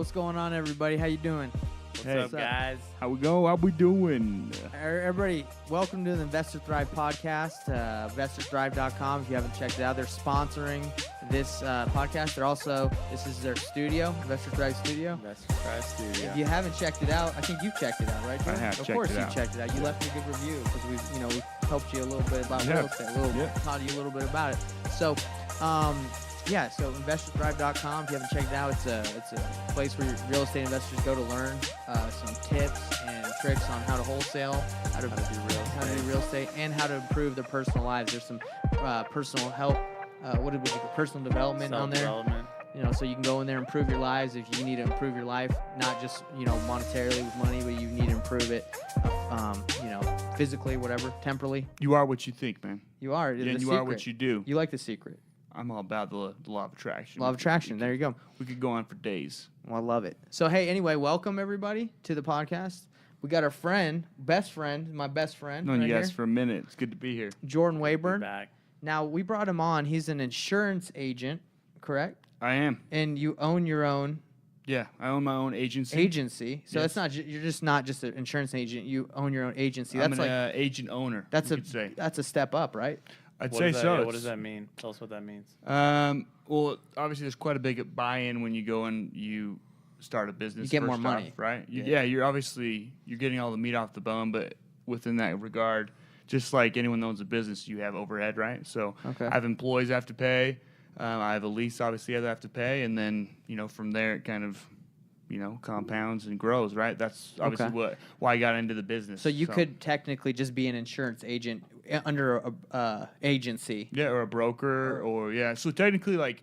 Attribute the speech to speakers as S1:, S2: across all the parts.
S1: What's going on, everybody? How you doing?
S2: What's up, guys?
S3: How we go? How we doing?
S1: Everybody, welcome to the Investor Thrive podcast, investorthrive.com. If you haven't checked it out, they're sponsoring this podcast. This is their studio, Investor Thrive Studio.
S2: Investor Thrive Studio.
S1: If you haven't checked it out, I think you've checked it out, right, Jordan?
S3: I have
S1: Of
S3: checked
S1: course
S3: it
S1: you
S3: out.
S1: checked it out. You left me a good review because we've helped you a little bit about real estate, taught you a little bit about it. So, so investorthrive.com. If you haven't checked it out, it's a place where real estate investors go to learn some tips and tricks on how to wholesale, how to do real estate, and how to improve their personal lives. There's some personal help. Personal development on there.
S2: Self-development.
S1: So you can go in there and improve your lives if you need to improve your life, not just monetarily with money, but you need to improve it, physically, whatever, temporally.
S3: You are what you think, man.
S1: You are.
S3: Yeah, and you are what you do.
S1: You like The Secret.
S3: I'm all about the law of attraction.
S1: Law of attraction. There you go.
S3: We could go on for days.
S1: Well, I love it. So, hey, anyway, welcome everybody to the podcast. We got our friend, my best friend.
S3: Known
S1: right
S3: you guys
S1: here,
S3: for a minute. It's good to be here.
S1: Jordan
S2: We're
S1: Weyburn.
S2: back.
S1: Now, we brought him on. He's an insurance agent, correct?
S3: I am.
S1: And you own your own
S3: Yeah, I own my own agency.
S1: agency. So
S3: Yes.
S1: it's not you're just not just an insurance agent. You own your own agency.
S3: I'm
S1: That's
S3: an
S1: like
S3: agent owner.
S1: that's
S3: you could say.
S1: that's a step up, right?
S3: I'd
S2: What
S3: say
S2: does that-
S3: so.
S2: yeah, what does that mean? Tell us what that means.
S3: Well, obviously, there's quite a big buy-in when you go and you start a business.
S1: You get more
S3: first
S1: money.
S3: off, right?
S1: Yeah.
S3: You're getting all the meat off the bone, but within that regard, just like anyone that owns a business, you have overhead, right? So
S1: Okay.
S3: I have employees I have to pay. I have a lease, obviously, I have to pay, and then from there it kind of compounds and grows, right? That's obviously why I got into the business.
S1: So you could technically just be an insurance agent under a agency.
S3: Yeah, or a broker, or So technically, like,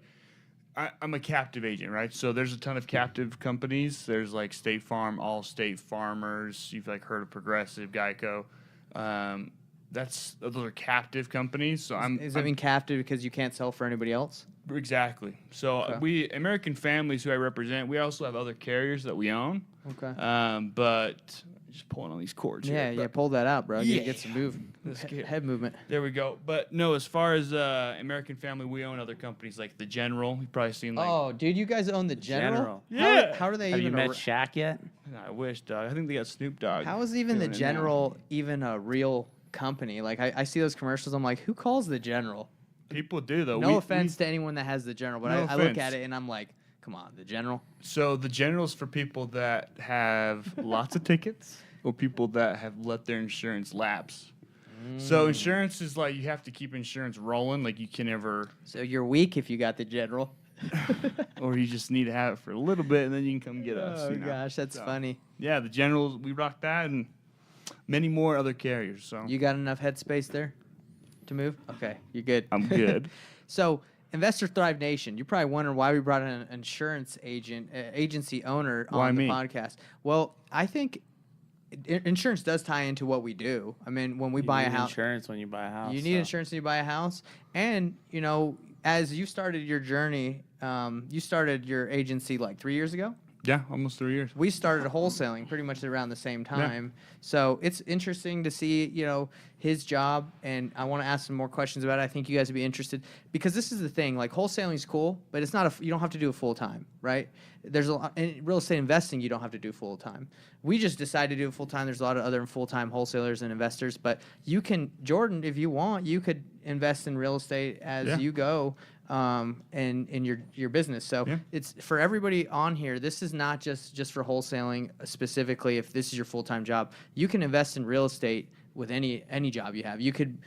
S3: I'm a captive agent, right? So there's a ton of captive companies. There's like State Farm, Allstate, Farmers. You've heard of Progressive, Geico. Those are captive companies. So
S1: Does that mean captive because you can't sell for anybody else?
S3: Exactly. So
S1: Okay.
S3: we American Families, who I represent, we also have other carriers that we own.
S1: Okay.
S3: But just pulling on these cords.
S1: Yeah,
S3: here,
S1: pull that out, bro.
S3: Yeah.
S1: Get some head movement.
S3: There we go. But no, as far as American Family, we own other companies like the General. You've probably seen
S1: Oh, dude, you guys own the General?
S3: Yeah.
S1: How are they
S2: Have
S1: even
S2: you met Shaq yet?
S3: I wish, dog. I think they got Snoop Dogg.
S1: How is even the
S3: doing it now.
S1: General even a real company? Like I see those commercials, I'm like, who calls the General?
S3: People do, though.
S1: No offense to anyone that has the General, but
S3: No
S1: I look
S3: offense.
S1: at it and I'm like, come on, the General?
S3: So the General's for people that have lots of tickets or people that have let their insurance lapse. So insurance is like you have to keep insurance rolling. Like you can never,
S1: So you're weak if you got the General.
S3: or you just need to have it for a little bit and then you can come get us.
S1: Oh, gosh, that's
S3: So,
S1: funny.
S3: Yeah, the Generals, we rock that and many more other carriers. So
S1: You got enough headspace there to move? Okay, you're good.
S3: I'm good.
S1: So, Investor Thrive Nation, you're probably wondering why we brought in an insurance agency owner
S3: Why
S1: on
S3: me?
S1: the podcast. Well, I think insurance does tie into what we do. I mean, when we buy a house,
S2: Insurance when you buy a house.
S1: you need insurance when you buy a house. And, as you started your journey, you started your agency like 3 years ago?
S3: Yeah, almost 3 years.
S1: We started wholesaling pretty much around the same time. So it's interesting to see, his job, and I want to ask some more questions about it. I think you guys would be interested because this is the thing, like wholesaling is cool, but it's not you don't have to do it full time, right? There's a lot in real estate investing, you don't have to do full time. We just decided to do it full time. There's a lot of other full-time wholesalers and investors, but you can, Jordan, if you want, you could invest in real estate as you go. In your business. So it's for everybody on here. This is not just for wholesaling specifically. If this is your full-time job, you can invest in real estate with any job you have. You could,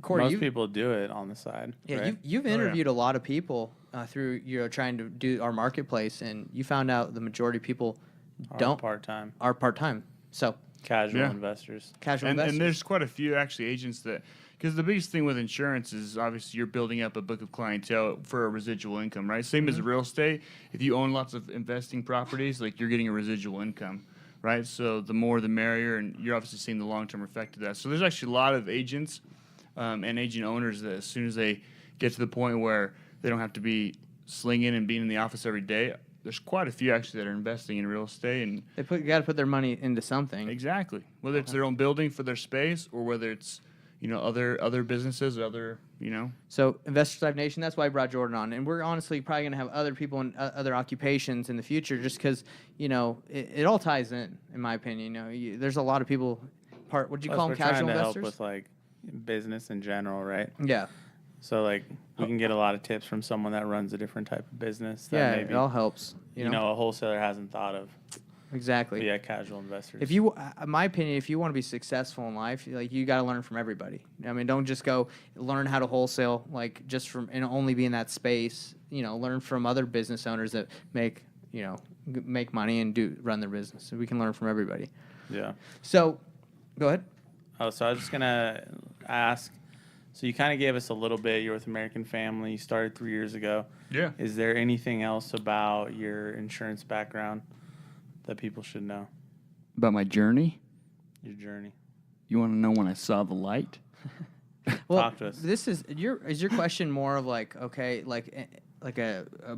S1: Corey,
S2: Most people do it on the side.
S1: yeah,
S2: right?
S1: you've interviewed a lot of people through trying to do our marketplace, and you found out the majority of people
S2: Are part-time.
S1: are part-time. So
S2: Casual
S3: Yeah.
S2: investors.
S1: casual
S3: And
S1: investors.
S3: there's quite a few actually agents that, because the biggest thing with insurance is obviously you're building up a book of clientele for a residual income, right? Same as real estate. If you own lots of investing properties, like you're getting a residual income, right? So the more the merrier, and you're obviously seeing the long-term effect of that. So there's actually a lot of agents and agent owners that as soon as they get to the point where they don't have to be slinging and being in the office every day, there's quite a few actually that are investing in real estate. And
S1: They got to put their money into something.
S3: exactly, whether it's their own building for their space or whether it's other businesses,
S1: So Investors Live Nation, that's why I brought Jordan on, and we're honestly probably going to have other people in other occupations in the future, just because it all ties in my opinion. There's a lot of people. Would you
S2: Plus,
S1: call them
S2: we're trying
S1: casual
S2: to
S1: investors?
S2: help with like business in general, right?
S1: Yeah.
S2: So like we can get a lot of tips from someone that runs a different type of business. That
S1: Yeah,
S2: maybe,
S1: it all helps.
S2: a wholesaler hasn't thought of.
S1: Exactly.
S2: But yeah, casual investors.
S1: If you, in my opinion, if you want to be successful in life, like you got to learn from everybody. I mean, don't just go learn how to wholesale, like just from and only be in that space. Learn from other business owners that make money and run their business. So we can learn from everybody.
S2: Yeah.
S1: So, go ahead.
S2: Oh, so I was just gonna ask. So you kind of gave us a little bit. You're with American Family. You started 3 years ago.
S3: Yeah.
S2: Is there anything else about your insurance background that people should know?
S4: About my journey?
S2: Your journey.
S4: You want to know when I saw the light?
S1: Well,
S2: Talk to us.
S1: this is your question more of like a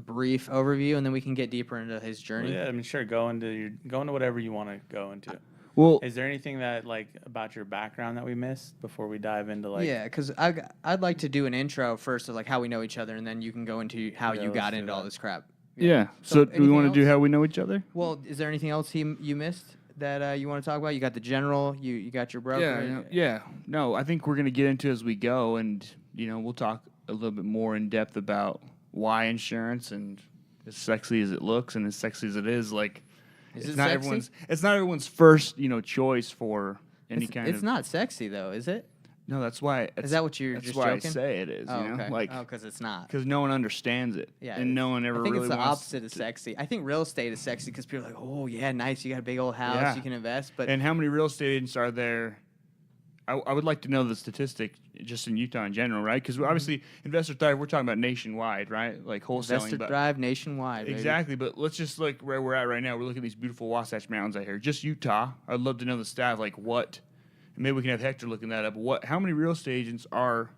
S1: brief overview, and then we can get deeper into his journey.
S2: Well, yeah, I mean, sure. Go into whatever you want to go into.
S4: Well,
S2: Is there anything that about your background that we missed before we dive into
S1: Yeah, because I'd like to do an intro first of like how we know each other, and then you can go into how
S2: Yeah,
S1: you
S2: let's
S1: got
S2: do
S1: into all
S2: that.
S1: this crap.
S4: yeah.
S1: So
S4: So do we
S1: anything
S4: want to do
S1: else?
S4: how we know each other?
S1: Well, is there anything else you missed that you want to talk about? You got the general. You got your broker.
S3: Yeah. No, I think we're going to get into it as we go, and we'll talk a little bit more in depth about why insurance, and as sexy as it looks and as sexy as it is, like
S1: Is
S3: it's
S1: it
S3: not
S1: sexy?
S3: everyone's first choice for any kind of.
S1: It's not sexy though, is it?
S3: No, that's why.
S1: Is that what you're
S3: That's
S1: just
S3: why
S1: joking?
S3: I say it is.
S1: Oh, okay.
S3: Like
S1: because it's not.
S3: because no one understands it.
S1: Yeah,
S3: and no one ever
S1: I think
S3: really
S1: it's the
S3: wants
S1: opposite of sexy. I think real estate is sexy because people are like, oh yeah, nice. You got a big old house.
S3: Yeah.
S1: You can invest. But
S3: And how many real estate agents are there? I would like to know the statistic just in Utah in general, right? Because obviously, Investor Thrive, we're talking about nationwide, right? Like wholesaling.
S1: Investor
S3: but
S1: Drive nationwide. baby.
S3: exactly. But let's just look where we're at right now. We're looking at these beautiful Wasatch Mountains out here. Just Utah. I'd love to know the stat, like what. Maybe we can have Hector looking that up. How many real estate agents are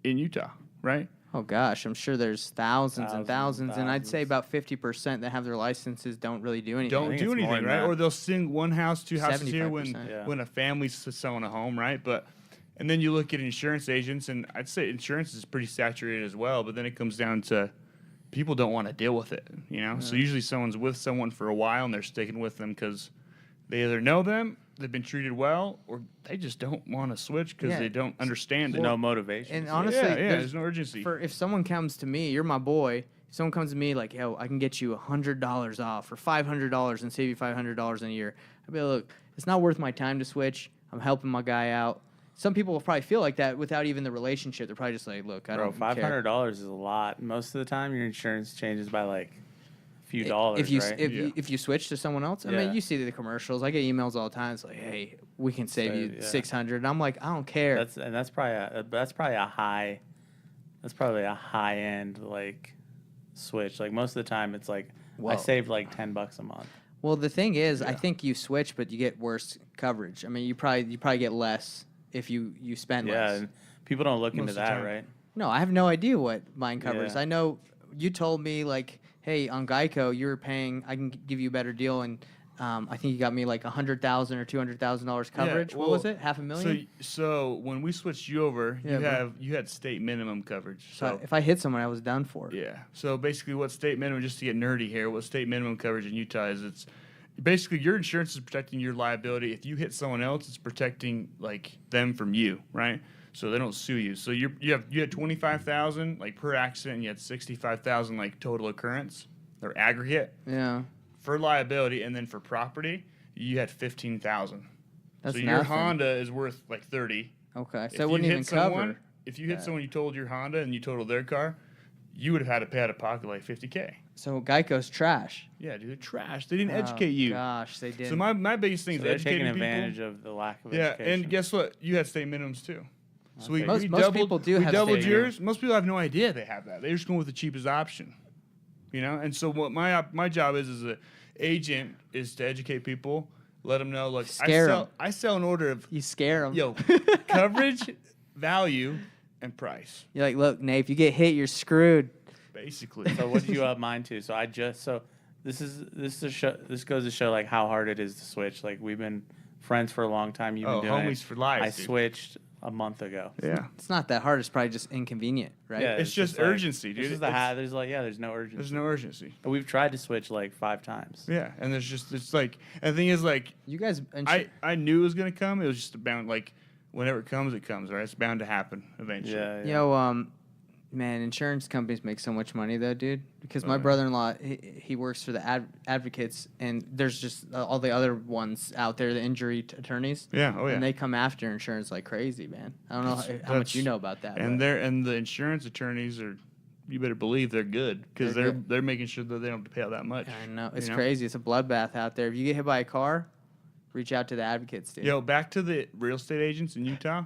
S3: in Utah, right?
S1: Oh gosh, I'm sure there's thousands and
S2: Thousands,
S1: thousands, and I'd say
S2: thousands.
S1: about 50% that have their licenses don't really do anything.
S3: Don't
S2: think
S3: do
S2: it's more
S3: anything,
S2: than
S3: right?
S2: that.
S3: Or they'll sing one house, two houses here when
S1: 75%.
S2: Yeah.
S3: when a family's selling a home, right? And then you look at insurance agents, and I'd say insurance is pretty saturated as well. But then it comes down to people don't want to deal with it, So usually someone's with someone for a while, and they're sticking with them because they either know them, they've been treated well, or they just don't want to switch because
S1: Yeah.
S3: they don't understand it.
S2: no motivation.
S1: And honestly,
S3: yeah,
S1: there's
S3: there's no urgency.
S1: if someone comes to me, you're my boy. If someone comes to me like, yo, I can get you $100 off or $500 and save you $500 in a year. I'd be like, look, it's not worth my time to switch. I'm helping my guy out. Some people will probably feel like that without even the relationship. They're probably just like, look, I
S2: Bro,
S1: don't
S2: $500 is a lot. Most of the time, your insurance changes by like a few dollars,
S1: If you
S2: right?
S1: if you switch to someone else, I
S2: Yeah.
S1: mean, you see the commercials. I get emails all the time. It's like, hey, we can save you
S2: Yeah.
S1: 600. And I'm like, I don't care.
S2: That's probably a high. That's probably a high end like switch. Like most of the time, it's like
S1: Whoa.
S2: I saved like $10 a month.
S1: Well, the thing is, I think you switch, but you get worse coverage. I mean, you probably get less if you spend
S2: Yeah,
S1: less.
S2: and people don't look
S3: Most
S2: into
S3: of the
S2: that,
S3: time.
S2: right?
S1: No, I have no idea what mine covers.
S2: Yeah.
S1: I know you told me like, hey, on Geico, you were paying. I can give you a better deal, and I think you got me like $100,000 or $200,000 coverage. What was
S3: well,
S1: it? $500,000.
S3: So when we switched you over,
S1: Yeah, bro.
S3: you had state minimum coverage.
S1: So if I hit someone, I was done for.
S3: Yeah. So basically, what state minimum, just to get nerdy here, what state minimum coverage in Utah is, it's basically your insurance is protecting your liability. If you hit someone else, it's protecting like them from you, right? So they don't sue you. So you had 25,000 like per accident, and you had 65,000 like total occurrence or aggregate
S1: Yeah.
S3: for liability, and then for property, you had 15,000.
S1: That's
S3: so your
S1: nothing.
S3: Honda is worth like 30.
S1: Okay.
S3: If
S1: So it
S3: you
S1: wouldn't
S3: hit
S1: even
S3: someone,
S1: cover.
S3: if you hit someone, you totaled your Honda and you totaled their car, you would have had to pay out of pocket like $50K.
S1: So Geico's trash.
S3: Yeah, dude, they're trash. They didn't educate you.
S1: Gosh, they did.
S3: So my biggest thing
S2: So
S3: is
S2: they're
S3: educating
S2: taking
S3: people.
S2: advantage of the lack of
S3: Yeah,
S2: education.
S3: and guess what? You had state minimums too. So we,
S2: Okay.
S1: Most-
S3: we
S1: most
S3: doubled,
S1: people do
S3: we
S1: have
S3: doubled
S1: state
S3: yours. Most people have no idea they have that. They're just going with the cheapest option. And so what my job is as an agent is to educate people, let them know. Look,
S1: Scare 'em.
S3: I sell an order of
S1: You scare them.
S3: coverage, value, and price,
S1: You're like, look, Nate, if you get hit, you're screwed.
S3: basically.
S2: So what did you up mine to? So this goes to show like how hard it is to switch. Like we've been friends for a long time. You've been doing
S3: homies
S2: it.
S3: for life.
S2: I
S3: dude.
S2: switched a month ago.
S3: Yeah.
S1: It's not that hard. It's probably just inconvenient, right?
S2: Yeah,
S3: It's just
S2: like,
S3: urgency, dude.
S2: This is the there's there's no urgency.
S3: There's no urgency.
S2: But we've tried to switch like 5 times.
S3: Yeah, and there's just it's like, and the thing is like,
S1: You guys,
S3: I knew it was gonna come. It was just bound like, whenever it comes, right? It's bound to happen eventually.
S2: Yeah.
S1: yo, man, insurance companies make so much money though, dude. Because my brother-in-law, he works for the advocates, and there's just all the other ones out there, the injury attorneys.
S3: Yeah. Oh yeah.
S1: And they come after insurance like crazy, man. I don't know how much you know about that.
S3: And
S1: but-
S3: the insurance attorneys are, you better believe they're good because
S1: They're
S3: they're making sure that they don't have to pay out that much.
S1: I know it's
S3: you know?
S1: crazy. It's a bloodbath out there. If you get hit by a car, reach out to the advocates, dude.
S3: Yo, back to the real estate agents in Utah,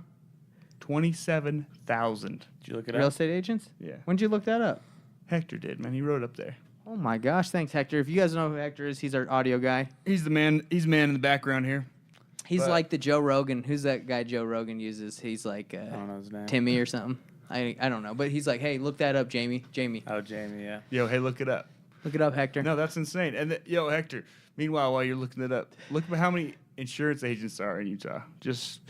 S3: 27,000.
S2: Did you look it
S1: Real
S2: up?
S1: estate agents?
S3: Yeah.
S1: When'd you look that up?
S3: Hector did, man. He wrote up there.
S1: Oh my gosh, thanks, Hector. If you guys know who Hector is, he's our audio guy.
S3: He's the man. He's man in the background here.
S1: He's
S3: But-
S1: like the Joe Rogan. Who's that guy Joe Rogan uses? He's like
S2: I don't know his name.
S1: Timmy or something. I don't know, but he's like, hey, look that up, Jamie.
S2: Oh, Jamie, yeah.
S3: Yo, hey, look it up.
S1: Look it up, Hector.
S3: No, that's insane. And yo, Hector. Meanwhile, while you're looking it up, look at how many insurance agents are in Utah. Just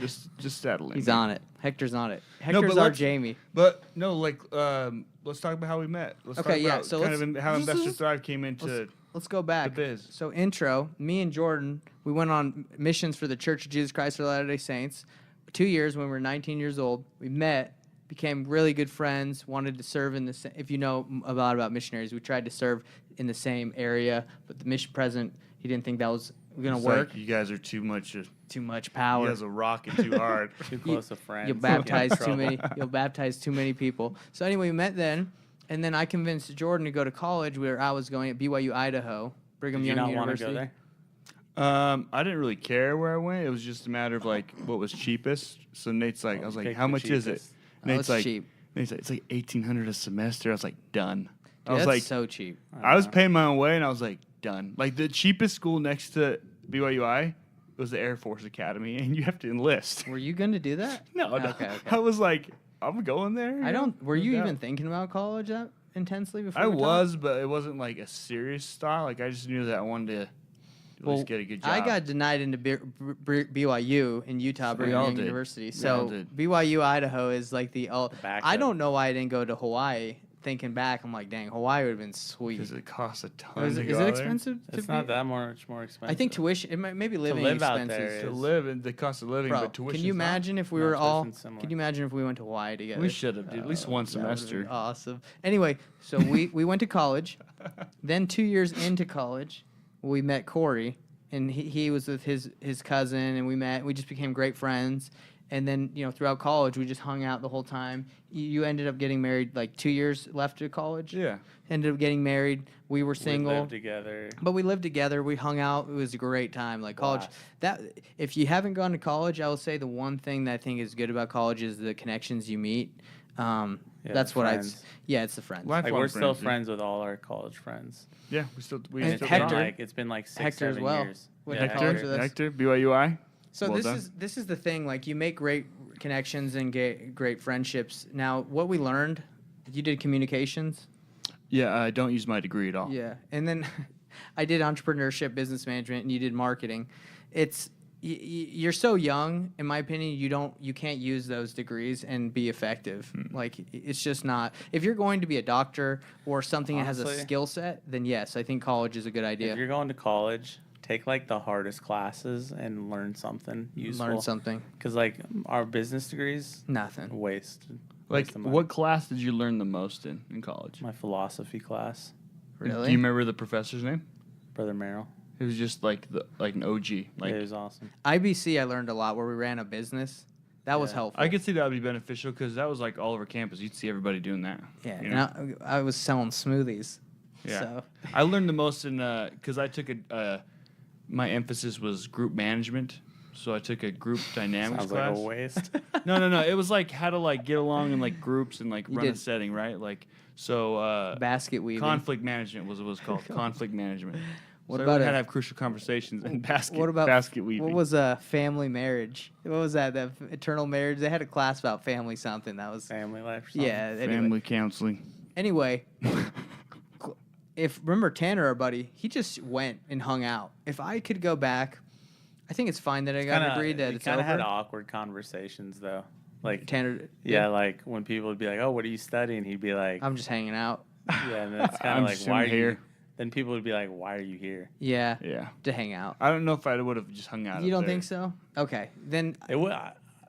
S3: settle in.
S1: He's
S3: man.
S1: on it. Hector's on it.
S3: No,
S1: Hector's
S3: but
S1: our
S3: let's-
S1: Jamie.
S3: But no, like, let's talk about how we met. Let's
S1: Okay,
S3: talk
S1: yeah,
S3: about
S1: so
S3: kind
S1: let's-
S3: of how Investor Thrive came into.
S1: Let's go back.
S3: The biz.
S1: So intro, me and Jordan, we went on missions for the Church of Jesus Christ of Latter-day Saints. 2 years when we were 19 years old. We met, became really good friends, wanted to serve in the if you know a lot about missionaries, we tried to serve in the same area, but the mission president, he didn't think that was going to
S3: It's
S1: work.
S3: like, you guys are too much.
S1: Too much
S3: You
S1: power.
S3: guys are rocking too hard.
S2: Too close of friends.
S1: You'll
S2: Get in
S1: baptize too
S2: trouble.
S1: many. You'll baptize too many people. So anyway, we met then, and then I convinced Jordan to go to college where I was going at BYU Idaho, Brigham
S2: Did you
S1: Young
S2: not want to
S1: University.
S2: go there?
S3: I didn't really care where I went. It was just a matter of like what was cheapest. So Nate's like, I was like,
S2: Pick
S3: how
S2: the
S3: much is it?
S2: cheapest.
S1: Oh,
S3: Nate's
S1: it's
S3: like,
S1: cheap.
S3: Nate's like, it's like $1,800 a semester. I was like, done. I
S1: Dude,
S3: was
S1: that's
S3: like,
S1: so cheap.
S3: I was paying my own way, and I was like, done. Like the cheapest school next to BYUI was the Air Force Academy, and you have to enlist.
S1: Were you going to do that?
S3: No, no.
S1: Okay, okay.
S3: I was like, I'm going there.
S1: I don't. Were
S3: No
S1: you
S3: doubt.
S1: even thinking about college that intensely before?
S3: I
S1: we talked?
S3: was, but it wasn't like a serious style. Like I just knew that I wanted to at least get a good job.
S1: I got denied into BYU in Utah,
S3: We
S1: Brigham
S3: all
S1: Young
S3: did.
S1: University.
S3: We all
S1: So
S3: did.
S1: BYU Idaho is like the. I
S2: backup.
S1: don't know why I didn't go to Hawaii. Thinking back, I'm like, dang, Hawaii would have been sweet.
S3: because it costs a ton
S1: Is
S3: to
S1: it
S3: go there.
S1: expensive?
S2: It's
S1: to
S2: not
S1: be-
S2: that much more expensive.
S1: I think tuition. It might maybe living
S2: live out
S1: expenses.
S2: there
S3: To
S2: is-
S3: live and the cost of living,
S1: Bro,
S3: but tuition.
S1: can you imagine if we
S2: No,
S1: were all?
S2: tuition's similar.
S1: Can you imagine if we went to Hawaii together?
S3: We should have, dude. At least one
S1: That would've been
S3: semester.
S1: Awesome. Anyway, so we went to college. Then 2 years into college, we met Corey, and he was with his cousin, and we met. We just became great friends. And then throughout college, we just hung out the whole time. You ended up getting married like 2 years left of college.
S3: Yeah.
S1: Ended up getting married. We were
S2: We
S1: single.
S2: lived together.
S1: But we lived together. We hung out. It was a great time. Like college,
S2: Blast.
S1: that if you haven't gone to college, I will say the one thing that I think is good about college is the connections you meet. That's
S2: the
S1: what
S2: friends.
S1: Yeah, it's the friends.
S3: Life-
S2: Like
S3: Lifelong
S2: we're still
S3: dude.
S2: friends with all our college friends.
S3: Yeah, we still
S1: And
S2: It's
S3: still
S2: been
S1: Hector.
S3: talk.
S2: like it's been like 6,
S1: Hector as
S2: 7
S1: well.
S2: years.
S1: Went
S2: Yeah,
S1: to college
S2: Hector.
S1: with us.
S3: Hector, BYUI.
S1: So
S3: Well
S1: this is the thing. Like you make great connections and great friendships. Now, what we learned, you did communications.
S3: Yeah, I don't use my degree at all.
S1: Yeah, and then I did entrepreneurship, business management, and you did marketing. It's you're so young, in my opinion. You can't use those degrees and be effective. Like it's just not. If you're going to be a doctor or something that has a
S2: Honestly,
S1: skill set, then yes, I think college is a good idea.
S2: If you're going to college, take like the hardest classes and learn something useful.
S1: Learn something.
S2: Because like our business degrees,
S1: Nothing.
S2: waste.
S3: Like,
S2: Waste of money.
S3: what class did you learn the most in college?
S2: My philosophy class,
S1: Really?
S3: Do you remember the professor's name?
S2: Brother Merrill.
S3: It was just like an OG. Like
S2: It was awesome.
S1: IBC, I learned a lot where we ran a business. That was
S2: Yeah.
S1: helpful.
S3: I could see that would be beneficial because that was like all over campus. You'd see everybody doing that.
S1: Yeah,
S3: you
S1: and
S3: know?
S1: I was selling smoothies.
S3: Yeah.
S1: So
S3: I learned the most in because I took my emphasis was group management, so I took a group dynamics
S2: Sounds
S3: class.
S2: like a waste.
S3: No. It was like how to like get along in like groups and like
S1: You
S3: run a
S1: did-
S3: setting, right? Like so.
S1: basket weaving.
S3: Conflict management was what it was called. Conflict management.
S1: What
S3: So
S1: about
S3: everyone had
S1: a-
S3: to have crucial conversations and
S1: What about
S3: basket weaving?
S1: What was a family marriage? What was that? The eternal marriage. They had a class about family something. That was
S2: Family life. Or something.
S1: yeah. Anyway,
S3: family counseling?
S1: anyway, if remember Tanner, our buddy, he just went and hung out. If I could go back, I think it's fine that I got agreed that
S2: we
S1: it's
S2: kind
S1: over.
S2: of had awkward conversations though. Like
S1: Tanner.
S2: yeah, like when people would be like, "Oh, what are you studying?" He'd be like,
S1: I'm just hanging out.
S2: "Yeah," and then it's kind
S3: I'm
S2: of like,
S3: just
S2: "Why are you
S3: here."
S2: Then people would be like, "Why are you here?"
S1: Yeah.
S3: Yeah.
S1: To hang out.
S3: I don't know if I would have just hung out.
S1: You
S3: up
S1: don't
S3: there.
S1: think so? Okay. Then
S2: It would.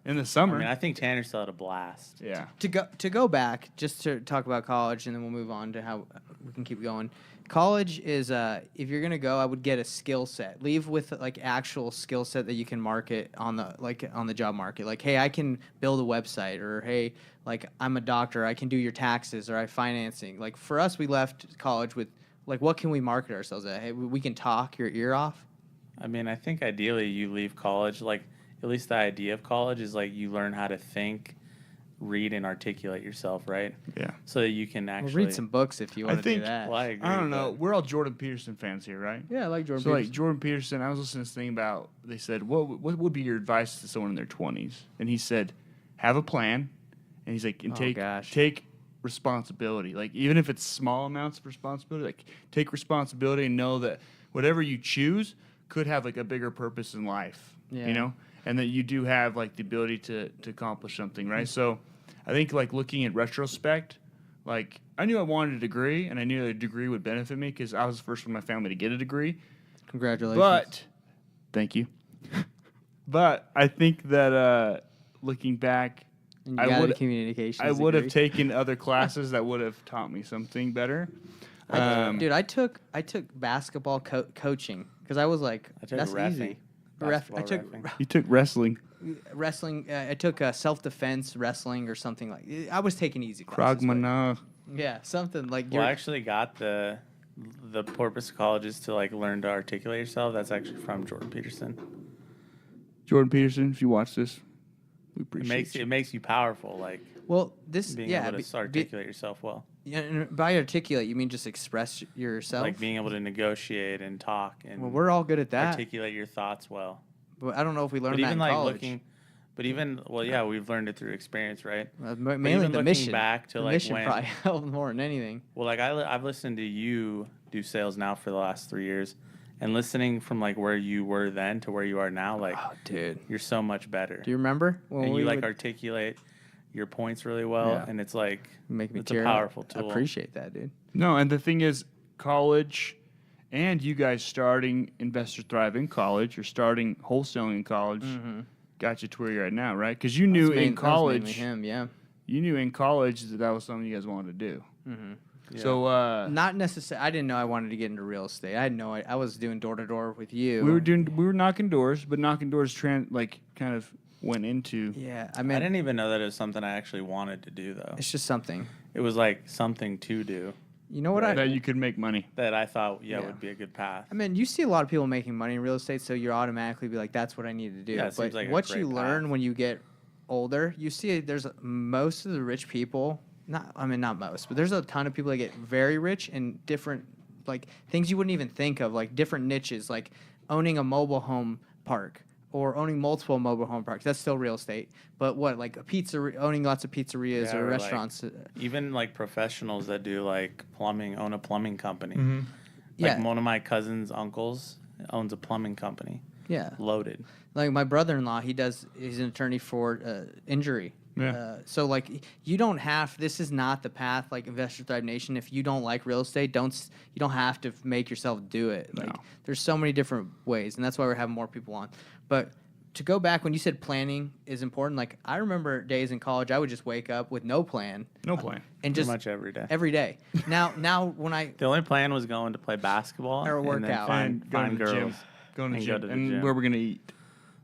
S3: In the
S2: I
S3: summer?
S2: mean, I think Tanner still had a blast.
S3: yeah.
S1: to go back just to talk about college, and then we'll move on to how we can keep going. College is if you're gonna go, I would get a skill set. Leave with like actual skill set that you can market on the job market. Like, hey, I can build a website, or hey, like I'm a doctor, I can do your taxes, or I financing. Like for us, we left college with like what can we market ourselves at? Hey, we can talk your ear off.
S2: I mean, I think ideally you leave college, like at least the idea of college is like you learn how to think, read, and articulate yourself, right?
S3: Yeah.
S2: So that you can
S1: We'll
S2: actually
S1: read some books if you want to do
S3: think-
S1: that.
S2: Well, I agree.
S3: I don't know.
S2: but-
S3: We're all Jordan Peterson fans here, right?
S1: Yeah, I like Jordan.
S3: So, like,
S1: Peterson.
S3: Jordan Peterson, I was listening to this thing about, they said, what would be your advice to someone in their 20s? And he said, have a plan. And he's like, and
S1: Oh, gosh.
S3: take responsibility. Like, even if it's small amounts of responsibility, like, take responsibility and know that whatever you choose could have, like, a bigger purpose in life,
S1: Yeah.
S3: you know? And that you do have, like, the ability to accomplish something, right? So, I think, like, looking at retrospect, like, I knew I wanted a degree, and I knew a degree would benefit me because I was the first one in my family to get a degree.
S1: Congratulations.
S3: But, thank you. But I think that looking back,
S1: And you
S3: I
S1: got a
S3: would-
S1: communications
S3: I would have
S1: degree.
S3: taken other classes that would have taught me something better.
S1: Dude, I took basketball coaching because I was like,
S2: I took
S1: that's
S2: reffing.
S1: easy. Ref, I
S2: Basketball
S1: took
S2: reffing.
S3: You took wrestling,
S1: wrestling. I took self defense wrestling or something like. I was taking easy
S3: Krav
S1: classes. but-
S3: Maga.
S1: Yeah, something like.
S2: Well, I actually got the purpose of college is to like learn to articulate yourself. That's actually from Jordan Peterson.
S3: Jordan Peterson, if you watch this, we
S2: It
S3: appreciate you.
S2: makes you powerful, like
S1: well, this
S2: being
S1: yeah.
S2: able to articulate yourself well,
S1: yeah, and by articulate, you mean just express yourself.
S2: like being able to negotiate and talk and
S1: well, we're all good at that.
S2: articulate your thoughts well.
S1: But I don't know if we learned
S2: But
S1: that
S2: even
S1: in
S2: like
S1: college.
S2: looking, but even well, yeah, we've learned it through experience, right?
S1: Mainly
S2: even
S1: the
S2: looking
S1: mission.
S2: back to,
S1: the
S2: like,
S1: mission
S2: when-
S1: probably helped more than anything.
S2: Well, like I've listened to you do sales now for the last 3 years, and listening from like where you were then to where you are now, like
S1: Oh, dude.
S2: you're so much better.
S1: Do you remember when
S2: And
S1: we
S2: you like
S1: would
S2: articulate your points really well,
S1: Yeah.
S2: and it's like
S1: make me
S2: it's a
S1: tear up?
S2: powerful
S1: I
S2: tool.
S1: appreciate that, dude.
S3: No, and the thing is, college and you guys starting Investor Thrive in college or starting wholesaling in college got you to where you're at now, right? Because you knew in
S1: That was mainly
S3: college,
S1: him, yeah.
S3: you knew in college that was something you guys wanted to do.
S2: Yeah.
S3: So
S1: Not necessarily. I didn't know I wanted to get into real estate. I had no. I was doing door to door with you.
S3: we were knocking doors, but knocking doors kind of went into.
S1: Yeah, I
S2: I
S1: mean,
S2: didn't even know that it was something I actually wanted to do though.
S1: it's just something.
S2: It was like something to do
S1: You know what
S3: that you could make money.
S2: that I thought
S1: Yeah.
S2: would be a good path.
S1: I mean, you see a lot of people making money in real estate, so you automatically be like, "That's what I need to do."
S2: Yeah, it
S1: but
S2: seems like a
S1: what
S2: great
S1: you learn
S2: path.
S1: when you get older, you see, there's most of the rich people. Not most, but there's a ton of people that get very rich in different like things you wouldn't even think of, like different niches, like owning a mobile home park or owning multiple mobile home parks. That's still real estate. But what, like a pizza, owning lots of pizzerias
S2: Yeah,
S1: or
S2: or, like,
S1: restaurants.
S2: Even like professionals that do like plumbing, own a plumbing company.
S3: Mm-hmm.
S2: Like
S1: Yeah.
S2: one of my cousin's uncles owns a plumbing company.
S1: Yeah.
S2: Loaded.
S1: Like my brother-in-law, he's an attorney for injury.
S3: Yeah.
S1: So like you don't have, this is not the path like Investor Thrive Nation. If you don't like real estate, you don't have to make yourself do it. Like
S3: No.
S1: there's so many different ways, and that's why we're having more people on. But to go back when you said planning is important, like I remember days in college, I would just wake up with no plan
S3: No plan.
S1: and
S2: Pretty
S1: just
S2: much every day.
S1: every day. Now when I
S2: The only plan was going to play basketball
S1: Or work
S2: and then
S1: out.
S2: find,
S3: And going
S2: find
S3: to the gym.
S2: girls.
S3: Going to
S2: And
S3: gym.
S2: go to the
S3: and
S2: gym.
S3: where we're gonna eat.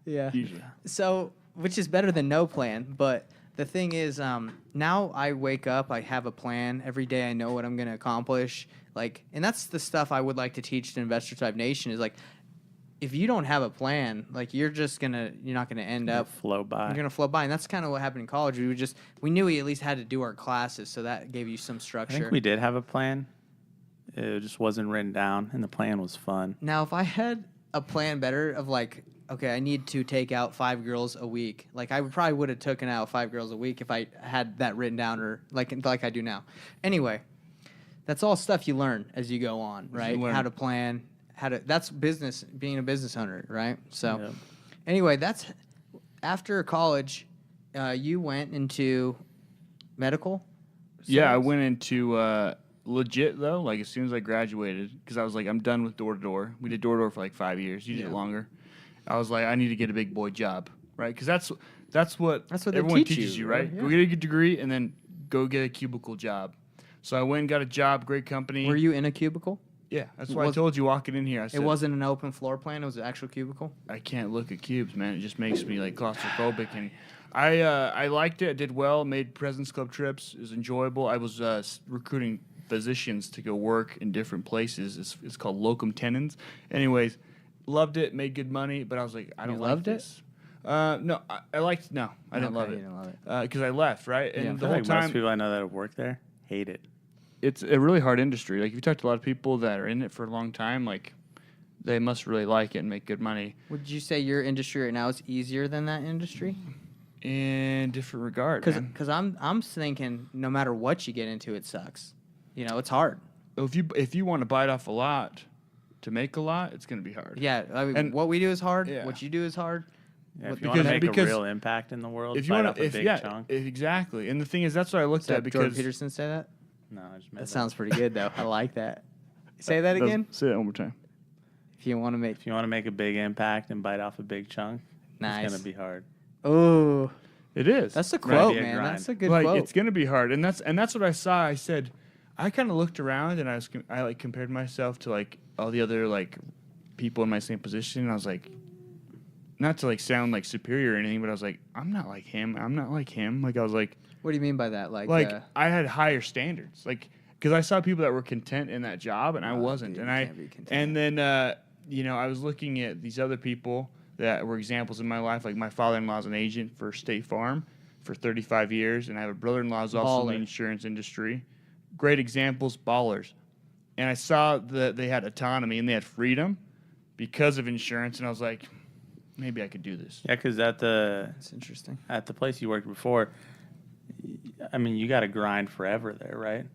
S1: yeah.
S3: Usually.
S1: So, which is better than no plan. But the thing is, now I wake up, I have a plan every day. I know what I'm going to accomplish. Like, and that's the stuff I would like to teach to Investor Type Nation is like, if you don't have a plan, like you're not gonna end up.
S2: flow by.
S1: You're gonna flow by, and that's kind of what happened in college. We knew we at least had to do our classes, so that gave you some
S2: I
S1: structure.
S2: think we did have a plan. It just wasn't written down, and the plan was fun.
S1: Now, if I had a plan better of like, okay, I need to take out 5 girls a week. Like I probably would have taken out 5 girls a week if I had that written down or like I do now. Anyway, that's all stuff you learn as you go on, right?
S3: learn.
S1: How to plan, that's business, being a business owner, right? So
S2: Yeah.
S1: anyway, that's after college. you went into medical.
S3: Yeah, I
S1: sales?
S3: went into legit though. Like as soon as I graduated, because I was like, I'm done with door to door. We did door to door for like 5 years. You did
S1: Yeah.
S3: it longer. I was like, I need to get a big boy job, right? Because that's what
S1: That's what they
S3: everyone
S1: teach
S3: teaches
S1: you,
S3: you, right?
S1: right?
S3: Go
S1: Yeah.
S3: get a good degree and then go get a cubicle job. So I went and got a job, great company.
S1: Were you in a cubicle?
S3: Yeah, that's why I
S1: Was-
S3: told you walking in here. I said
S1: It wasn't an open floor plan. It was an actual cubicle.
S3: I can't look at cubes, man. It just makes me like claustrophobic. And I liked it. I did well. Made President's Club trips. It was enjoyable. I was recruiting physicians to go work in different places. It's called locum tenens. Anyways, loved it. Made good money, but I was like, I don't like
S1: loved it?
S3: this. No, I liked. No, I didn't love
S1: Okay,
S3: it.
S1: you didn't love it.
S3: Because I left, right? And
S1: Yeah.
S3: the
S2: I
S3: whole
S2: feel like most
S3: time,
S2: people I know that have worked there hate it.
S3: it's a really hard industry. Like if you talk to a lot of people that are in it for a long time, like they must really like it and make good money
S1: Would you say your industry right now is easier than that industry?
S3: in different regard. man.
S1: Because I'm thinking no matter what you get into, it sucks. You know, it's hard.
S3: If you want to bite off a lot to make a lot, it's going to be hard.
S1: Yeah, I mean,
S3: And-
S1: what we do is hard.
S3: Yeah.
S1: What you do is hard.
S2: Yeah,
S1: What-
S2: if you want to make
S3: because-
S2: a real impact in the world,
S3: If you
S2: bite
S3: want
S2: off a big chunk.
S3: exactly. And the thing is, that's what I looked
S1: Does that
S3: at
S1: Jordan
S3: because
S1: Peterson say that?
S2: No, I just made
S1: That sounds pretty good though. I like that. Say that
S3: Does-
S1: again.
S3: Say that one more time.
S1: If you want to make
S2: If you want to make a big impact and bite off a big chunk,
S1: nice.
S2: it's gonna be hard.
S1: Oh,
S3: It is.
S1: that's a
S2: Right.
S1: quote,
S2: Be a
S1: man.
S2: grind.
S1: That's a good
S3: like
S1: quote.
S3: it's going to be hard, and that's what I saw. I said, I kind of looked around and I like compared myself to like all the other like people in my same position, and I was like, not to like sound like superior or anything, but I was like, I'm not like him. I'm not like him. Like I was like.
S1: What do you mean by that? Like,
S3: I had higher standards, like because I saw people that were content in that job, and I wasn't.
S1: dude,
S3: And
S1: you
S3: I
S1: can't be content.
S3: and then I was looking at these other people that were examples in my life. Like my father-in-law's an agent for State Farm for 35 years, and I have a brother-in-law who's also in the
S1: Baller.
S3: insurance industry. Great examples, ballers. And I saw that they had autonomy and they had freedom because of insurance, and I was like, maybe I could do this.
S2: Yeah, because at the
S1: that's interesting.
S2: place you worked before, I mean, you got to grind forever there, right?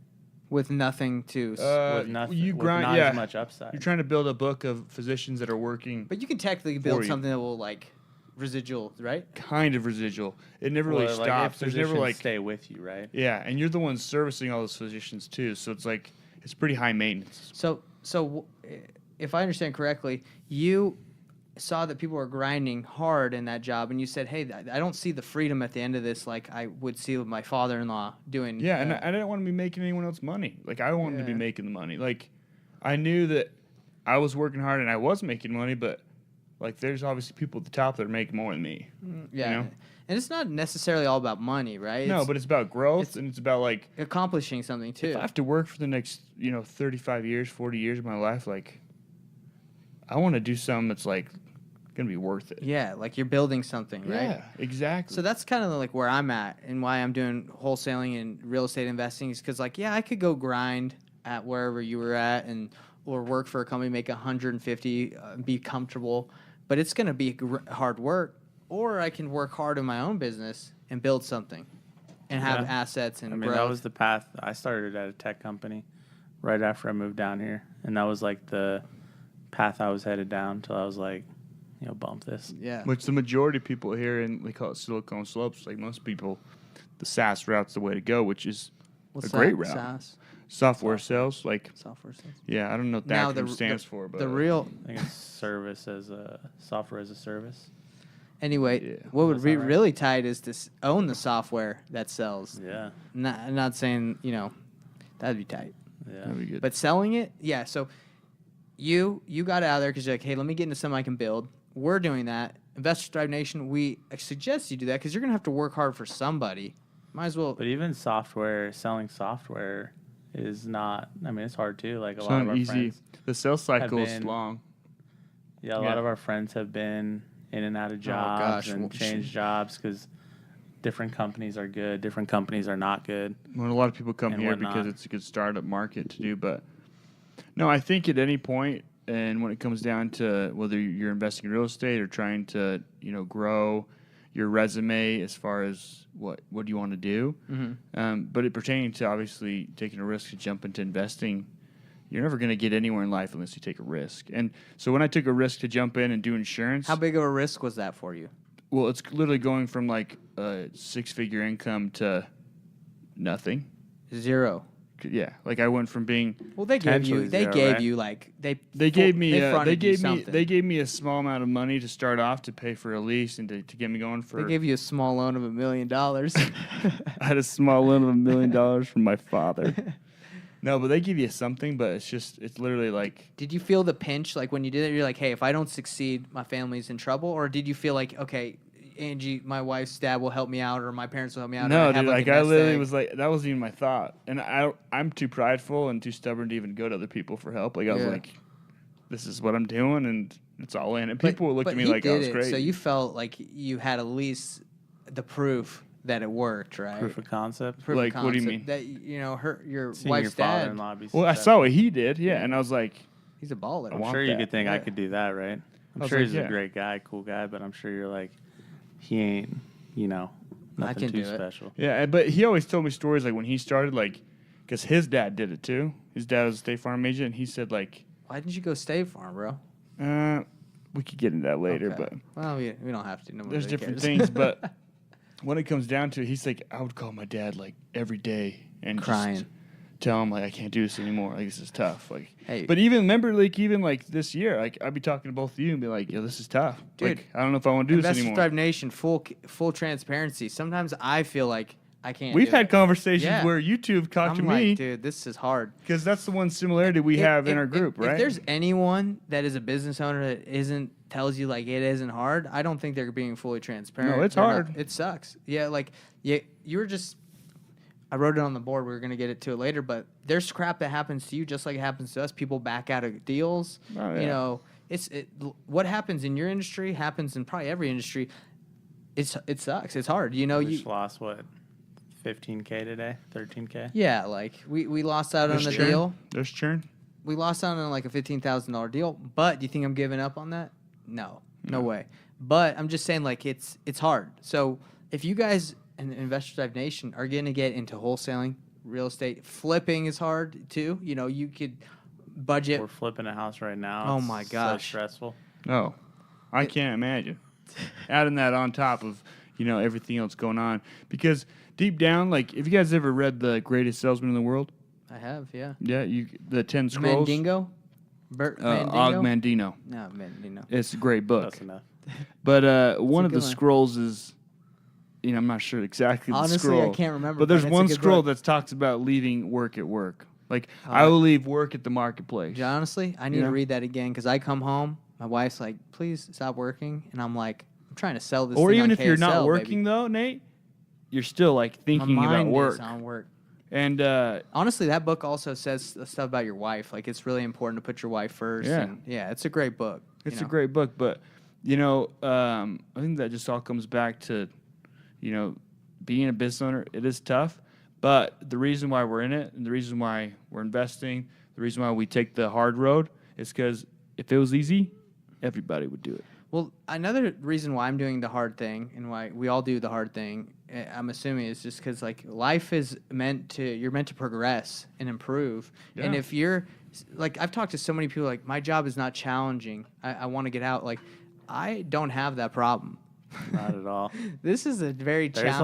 S1: With nothing to,
S2: With nothing,
S3: you
S2: with
S3: grind,
S2: not
S3: yeah.
S2: as much upside.
S3: You're trying to build a book of physicians that are working
S1: but you can technically build
S3: you.
S1: something that will like residual, right?
S3: kind of residual. It never really
S2: Well, like,
S3: stops.
S2: if
S3: There's never
S2: physicians
S3: like
S2: stay with you, right?
S3: yeah, and you're the one servicing all those physicians too. So it's like it's pretty high maintenance.
S1: So if I understand correctly, you saw that people were grinding hard in that job, and you said, "Hey, I don't see the freedom at the end of this like I would see with my father-in-law doing."
S3: Yeah, and I didn't want to be making anyone else money. Like I wanted to be
S1: Yeah.
S3: making the money. Like I knew that I was working hard and I was making money, but like there's obviously people at the top that are making more than me.
S1: yeah.
S3: you know?
S1: And it's not necessarily all about money, right?
S3: No, but it's about growth
S1: it's-
S3: and it's about like
S1: accomplishing something too.
S3: if I have to work for the next 35 years, 40 years of my life, like I want to do something that's like gonna be worth it.
S1: Yeah, like you're building something, right?
S3: Yeah, exactly.
S1: So that's kind of like where I'm at and why I'm doing wholesaling and real estate investing is because, like, yeah, I could go grind at wherever you were at or work for a company, make 150, be comfortable, but it's going to be hard work. Or I can work hard in my own business and build something and have
S2: Yeah.
S1: assets and
S2: I mean,
S1: growth.
S2: that was the path. I started at a tech company right after I moved down here, and that was like the path I was headed down till I was like, bump this.
S1: yeah.
S3: Which the majority of people here in they call it Silicon Slopes. Like most people, the SaaS route's the way to go, which is
S1: What's
S3: a great
S1: that?
S3: route.
S1: SaaS?
S3: Software sales. Like
S1: Software sales.
S3: yeah, I don't know what
S1: Now,
S3: that stands for, but
S1: the real.
S2: I think it's software as a service.
S1: Anyway,
S3: Yeah.
S1: what would
S2: That's
S1: be
S2: all right.
S1: really tight is to own the software that sells.
S2: Yeah,
S1: I'm not saying, that'd be tight.
S2: yeah.
S3: that'd be good.
S1: But selling it, yeah. So you got out of there because you're like, hey, let me get into something I can build. We're doing that. Investors Thrive Nation, we suggest you do that because you're gonna have to work hard for somebody. Might as well.
S2: But even selling software is not. I mean, it's hard too. Like a
S3: it's
S2: lot
S3: not
S2: of our
S3: easy.
S2: friends.
S3: The sales cycle is
S2: been-
S3: long.
S2: Yeah, a
S3: Yeah.
S2: lot of our friends have been in and out of
S1: Oh,
S2: jobs
S1: gosh.
S2: and
S1: Well,
S2: changed jobs because different companies are good, different companies are not good.
S3: Well, a lot of people come
S2: And
S3: here
S2: whatnot.
S3: because it's a good startup market to do. But no, I think at any point, and when it comes down to whether you're investing in real estate or trying to grow your resume as far as what do you want to do, but it pertaining to obviously taking a risk to jump into investing, you're never going to get anywhere in life unless you take a risk. And so when I took a risk to jump in and do insurance,
S1: How big of a risk was that for you?
S3: Well, it's literally going from like a 6-figure income to nothing.
S1: 0.
S3: Yeah, like I went from being
S1: Well, they gave you.
S2: Potentially
S1: They
S2: 0,
S1: gave
S2: right?
S1: you like
S3: they gave me
S1: They
S3: they
S1: fronted you
S3: gave me
S1: something.
S3: they gave me a small amount of money to start off to pay for a lease and to get me going for.
S1: They gave you a small loan of $1 million.
S3: I had a small loan of $1 million from my father. No, but they give you something, but it's literally like
S1: Did you feel the pinch like when you did it? You're like, hey, if I don't succeed, my family's in trouble, or did you feel like, okay, Angie, my wife's dad will help me out, or my parents will help me out? or
S3: no,
S1: I have
S3: dude. Like
S1: a
S3: I
S1: nest
S3: literally
S1: egg?
S3: was like that wasn't even my thought, and I'm too prideful and too stubborn to even go to other people for help. Like I was
S1: Yeah.
S3: like, this is what I'm doing, and it's all in. And
S1: But-
S3: people would look
S1: but
S3: at me
S1: he
S3: like I
S1: did
S3: was
S1: it,
S3: crazy.
S1: So you felt like you had at least the proof that it worked, right?
S2: Proof of concept.
S1: Proof of
S3: Like, what do you
S1: concept
S3: mean?
S1: That your
S2: Seeing
S1: wife's
S2: your
S1: dad,
S2: father-in-law be
S3: Well, I
S2: successful.
S3: saw what he did, yeah, and I was like,
S1: he's a baller.
S3: I
S2: I'm
S3: want
S2: sure you
S3: that.
S2: could think I
S1: Yeah.
S2: could do that, right? I'm
S3: was
S2: sure
S3: like,
S2: he's
S3: yeah.
S2: a great guy, cool guy, but I'm sure you're like, he ain't, nothing
S1: can
S2: too
S1: do it.
S2: special.
S3: yeah. But he always told me stories like when he started, like, because his dad did it too. His dad was a State Farm agent, and he said like,
S1: Why didn't you go State Farm, bro?
S3: we could get into that later,
S1: Okay.
S3: but
S1: Well, we don't have to. No one
S3: there's
S1: really
S3: different
S1: cares.
S3: things. But when it comes down to it, he's like, I would call my dad like every day and
S1: Crying.
S3: just tell him like I can't do this anymore. Like this is tough. Like,
S1: Hey.
S3: but even like this year, like I'd be talking to both of you and be like, yo, this is tough.
S1: Dude,
S3: Like I don't know if I want to do this
S1: Investor
S3: anymore.
S1: Thrive Nation, full transparency. Sometimes I feel like I can't.
S3: We've
S1: do
S3: had
S1: it.
S3: conversations
S1: Yeah.
S3: where you two have talked
S1: I'm
S3: to
S1: like,
S3: me
S1: dude, this is hard.
S3: because that's the one similarity we have in our group, right?
S1: If there's anyone that is a business owner that tells you like it isn't hard, I don't think they're being fully transparent.
S3: No, it's
S1: They're not-
S3: hard.
S1: It sucks. Yeah, like you were just. I wrote it on the board. We were gonna get it to it later, but there's crap that happens to you just like it happens to us. People back out of deals.
S3: Oh,
S1: You
S3: yeah.
S1: know, what happens in your industry happens in probably every industry. It sucks. It's hard. You know,
S2: We
S1: you
S2: just lost, what, 15K today? 13K?
S1: yeah, like we lost out on
S3: There's
S1: the
S3: churn.
S1: deal.
S3: There's churn.
S1: We lost out on like a $15,000 deal. But do you think I'm giving up on that? No way. But I'm just saying like it's hard. So if you guys in Investor Dive Nation are going to get into wholesaling, real estate, flipping is hard too. You know, you could budget.
S2: We're flipping a house right now.
S1: Oh
S2: It's
S1: my
S2: so
S1: gosh.
S2: stressful.
S3: No, I can't imagine adding that on top of everything else going on because deep down, like if you guys ever read The Greatest Salesman in the World,
S1: I have, yeah.
S3: yeah, the 10 Scrolls,
S1: Mandingo? Bert Mandingo?
S3: Og Mandino.
S1: No, Mandingo.
S3: It's a great book.
S2: That's enough.
S3: But one
S1: a
S3: of the
S1: good one.
S3: scrolls is, I'm not sure exactly the
S1: Honestly,
S3: scroll.
S1: I can't remember.
S3: But there's
S1: it's a
S3: one
S1: good
S3: scroll
S1: book.
S3: that talks about leaving work at work. Like,
S1: Oh,
S3: I will leave work at the marketplace.
S1: Honestly, I need
S3: Yeah.
S1: to read that again because I come home, my wife's like, "Please stop working," and I'm like, "I'm trying to sell this."
S3: Or
S1: thing
S3: even
S1: on
S3: if you're not
S1: KSL,
S3: working, though, Nate, you're still, like,
S1: baby."
S3: thinking
S1: my
S3: about
S1: mind
S3: work.
S1: is on work.
S3: And,
S1: Honestly, that book also says stuff about your wife. Like it's really important to put your wife first.
S3: Yeah.
S1: And yeah, it's a great book.
S3: it's a great book. But, I think that just all comes back to, being a business owner. It is tough. But the reason why we're in it and the reason why we're investing, the reason why we take the hard road is because if it was easy, everybody would do it.
S1: Well, another reason why I'm doing the hard thing and why we all do the hard thing, I'm assuming, is just because like life is you're meant to progress and improve. And
S3: Yeah.
S1: if you're like, I've talked to so many people like, my job is not challenging. I want to get out. Like, I don't have that problem.
S2: Not at all.
S1: This is a very
S2: There's a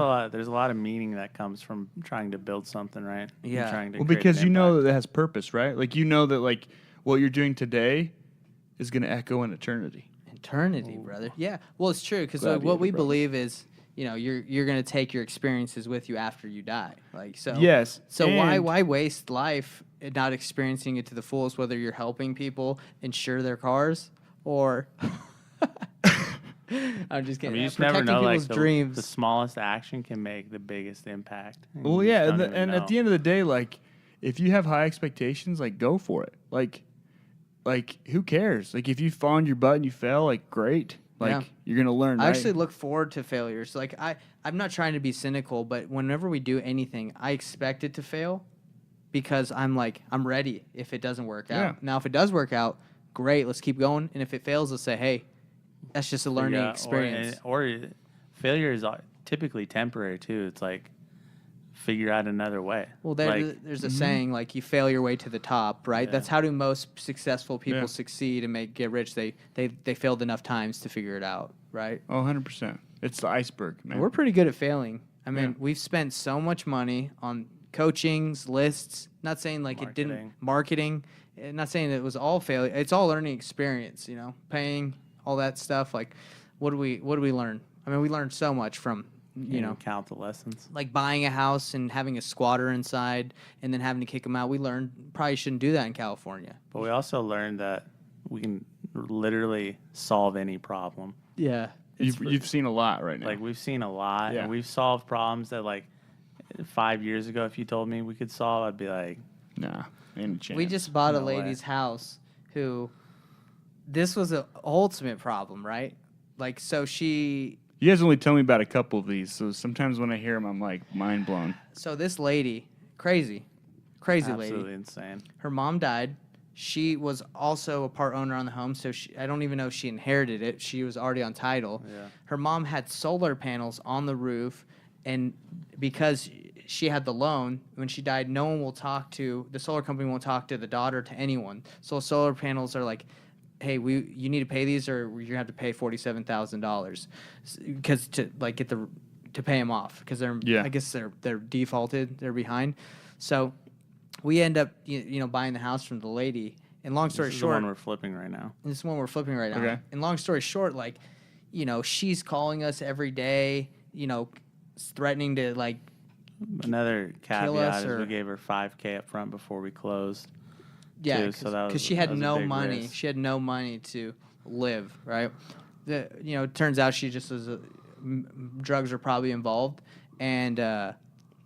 S2: lot of meaning that comes from trying to build something, right? And
S1: Yeah.
S2: trying to
S3: Well,
S2: create
S3: because
S2: an
S3: that
S2: impact.
S3: it has purpose, right? Like that like what you're doing today is going to echo in eternity.
S1: eternity, brother. Yeah. Well, it's true because
S3: Gladiator,
S1: what we
S3: brother.
S1: believe is, you're gonna take your experiences with you after you die. Like so.
S3: Yes.
S1: So
S3: and-
S1: why waste life and not experiencing it to the fullest? Whether you're helping people insure their cars or. I'm just
S2: I
S1: kidding.
S2: mean, you just
S1: Protecting
S2: never know. Like
S1: people's dreams.
S2: the smallest action can make the biggest impact.
S3: Well,
S2: You
S3: yeah,
S2: just
S3: and,
S2: don't even
S3: at
S2: know.
S3: the end of the day, like if you have high expectations, like go for it. Like who cares? Like if you fall on your butt and you fail, like great. Like
S1: Yeah.
S3: you're gonna learn.
S1: I
S3: right?
S1: actually look forward to failures. Like I'm not trying to be cynical, but whenever we do anything, I expect it to fail because I'm ready if it doesn't work out.
S3: Yeah.
S1: Now, if it does work out, great, let's keep going. And if it fails, let's say, hey, that's just a learning
S2: Yeah,
S1: experience.
S2: Or failure is typically temporary too. It's like figure out another way.
S1: Well, there's a
S3: Mm-hmm.
S1: saying like you fail your way to the top, right?
S2: Yeah.
S1: That's how do most successful people
S3: Yeah.
S1: succeed and get rich. They failed enough times to figure it out, right?
S3: Oh, 100%. It's the iceberg, man.
S1: We're pretty good at failing. I mean,
S3: Yeah.
S1: we've spent so much money on coachings, lists. Not saying like it didn't marketing. Not saying it was all failure. It's all learning experience. Paying all that stuff. Like, what do we learn? I mean, we learned so much from
S2: Count the lessons.
S1: like buying a house and having a squatter inside and then having to kick them out. We learned probably shouldn't do that in California.
S2: But we also learned that we can literally solve any problem.
S1: Yeah.
S3: You've seen a lot right now.
S2: Like we've seen a lot,
S3: Yeah.
S2: and we've solved problems that like 5 years ago, if you told me we could solve, I'd be like,
S3: nah, ain't a chance.
S1: We just bought a
S2: No way.
S1: lady's house who this was an ultimate problem, right? Like, so
S3: You guys only tell me about a couple of these, so sometimes when I hear them, I'm like mind blown.
S1: so this lady, crazy
S2: absolutely
S1: lady.
S2: insane.
S1: Her mom died. She was also a part owner on the home, so I don't even know if she inherited it. She was already on title.
S2: Yeah.
S1: Her mom had solar panels on the roof, and because she had the loan, when she died, no one will talk to, the solar company won't talk to the daughter, to anyone. So solar panels are like, hey, you need to pay these, or you're gonna have to pay $47,000 because to pay them off because I guess they're defaulted, they're behind. So we end up buying the house from the lady. And long story
S2: This is
S1: short,
S2: the one we're flipping right now.
S1: this is one we're flipping right now.
S3: Okay.
S1: And long story short, she's calling us every day, threatening to
S2: Another
S1: Kill us
S2: caveat is
S1: or-
S2: we gave her $5,000 up front before we closed.
S1: yeah,
S2: too, so that
S1: because
S2: was-
S1: she had
S2: that was a
S1: no
S2: big
S1: money.
S2: risk.
S1: She had no money to live, right? It turns out she just was drugs are probably involved, and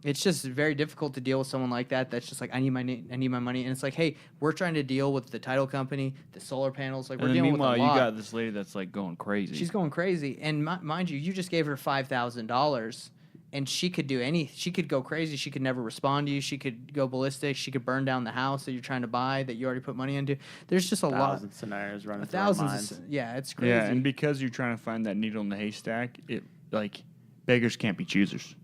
S1: it's just very difficult to deal with someone like that. That's just like I need my money, and it's like, hey, we're trying to deal with the title company, the solar panels, like
S3: And
S1: we're
S3: then
S1: dealing with
S3: meanwhile,
S1: a lot.
S3: you got this lady that's like going crazy.
S1: She's going crazy, and mind you, you just gave her $5,000, and she could she could go crazy. She could never respond to you. She could go ballistic. She could burn down the house that you're trying to buy that you already put money into. There's just a lot.
S2: Thousand scenarios running through our
S1: Thousands.
S2: minds.
S1: Yeah, it's crazy.
S3: Yeah, and because you're trying to find that needle in the haystack, it like beggars can't be choosers,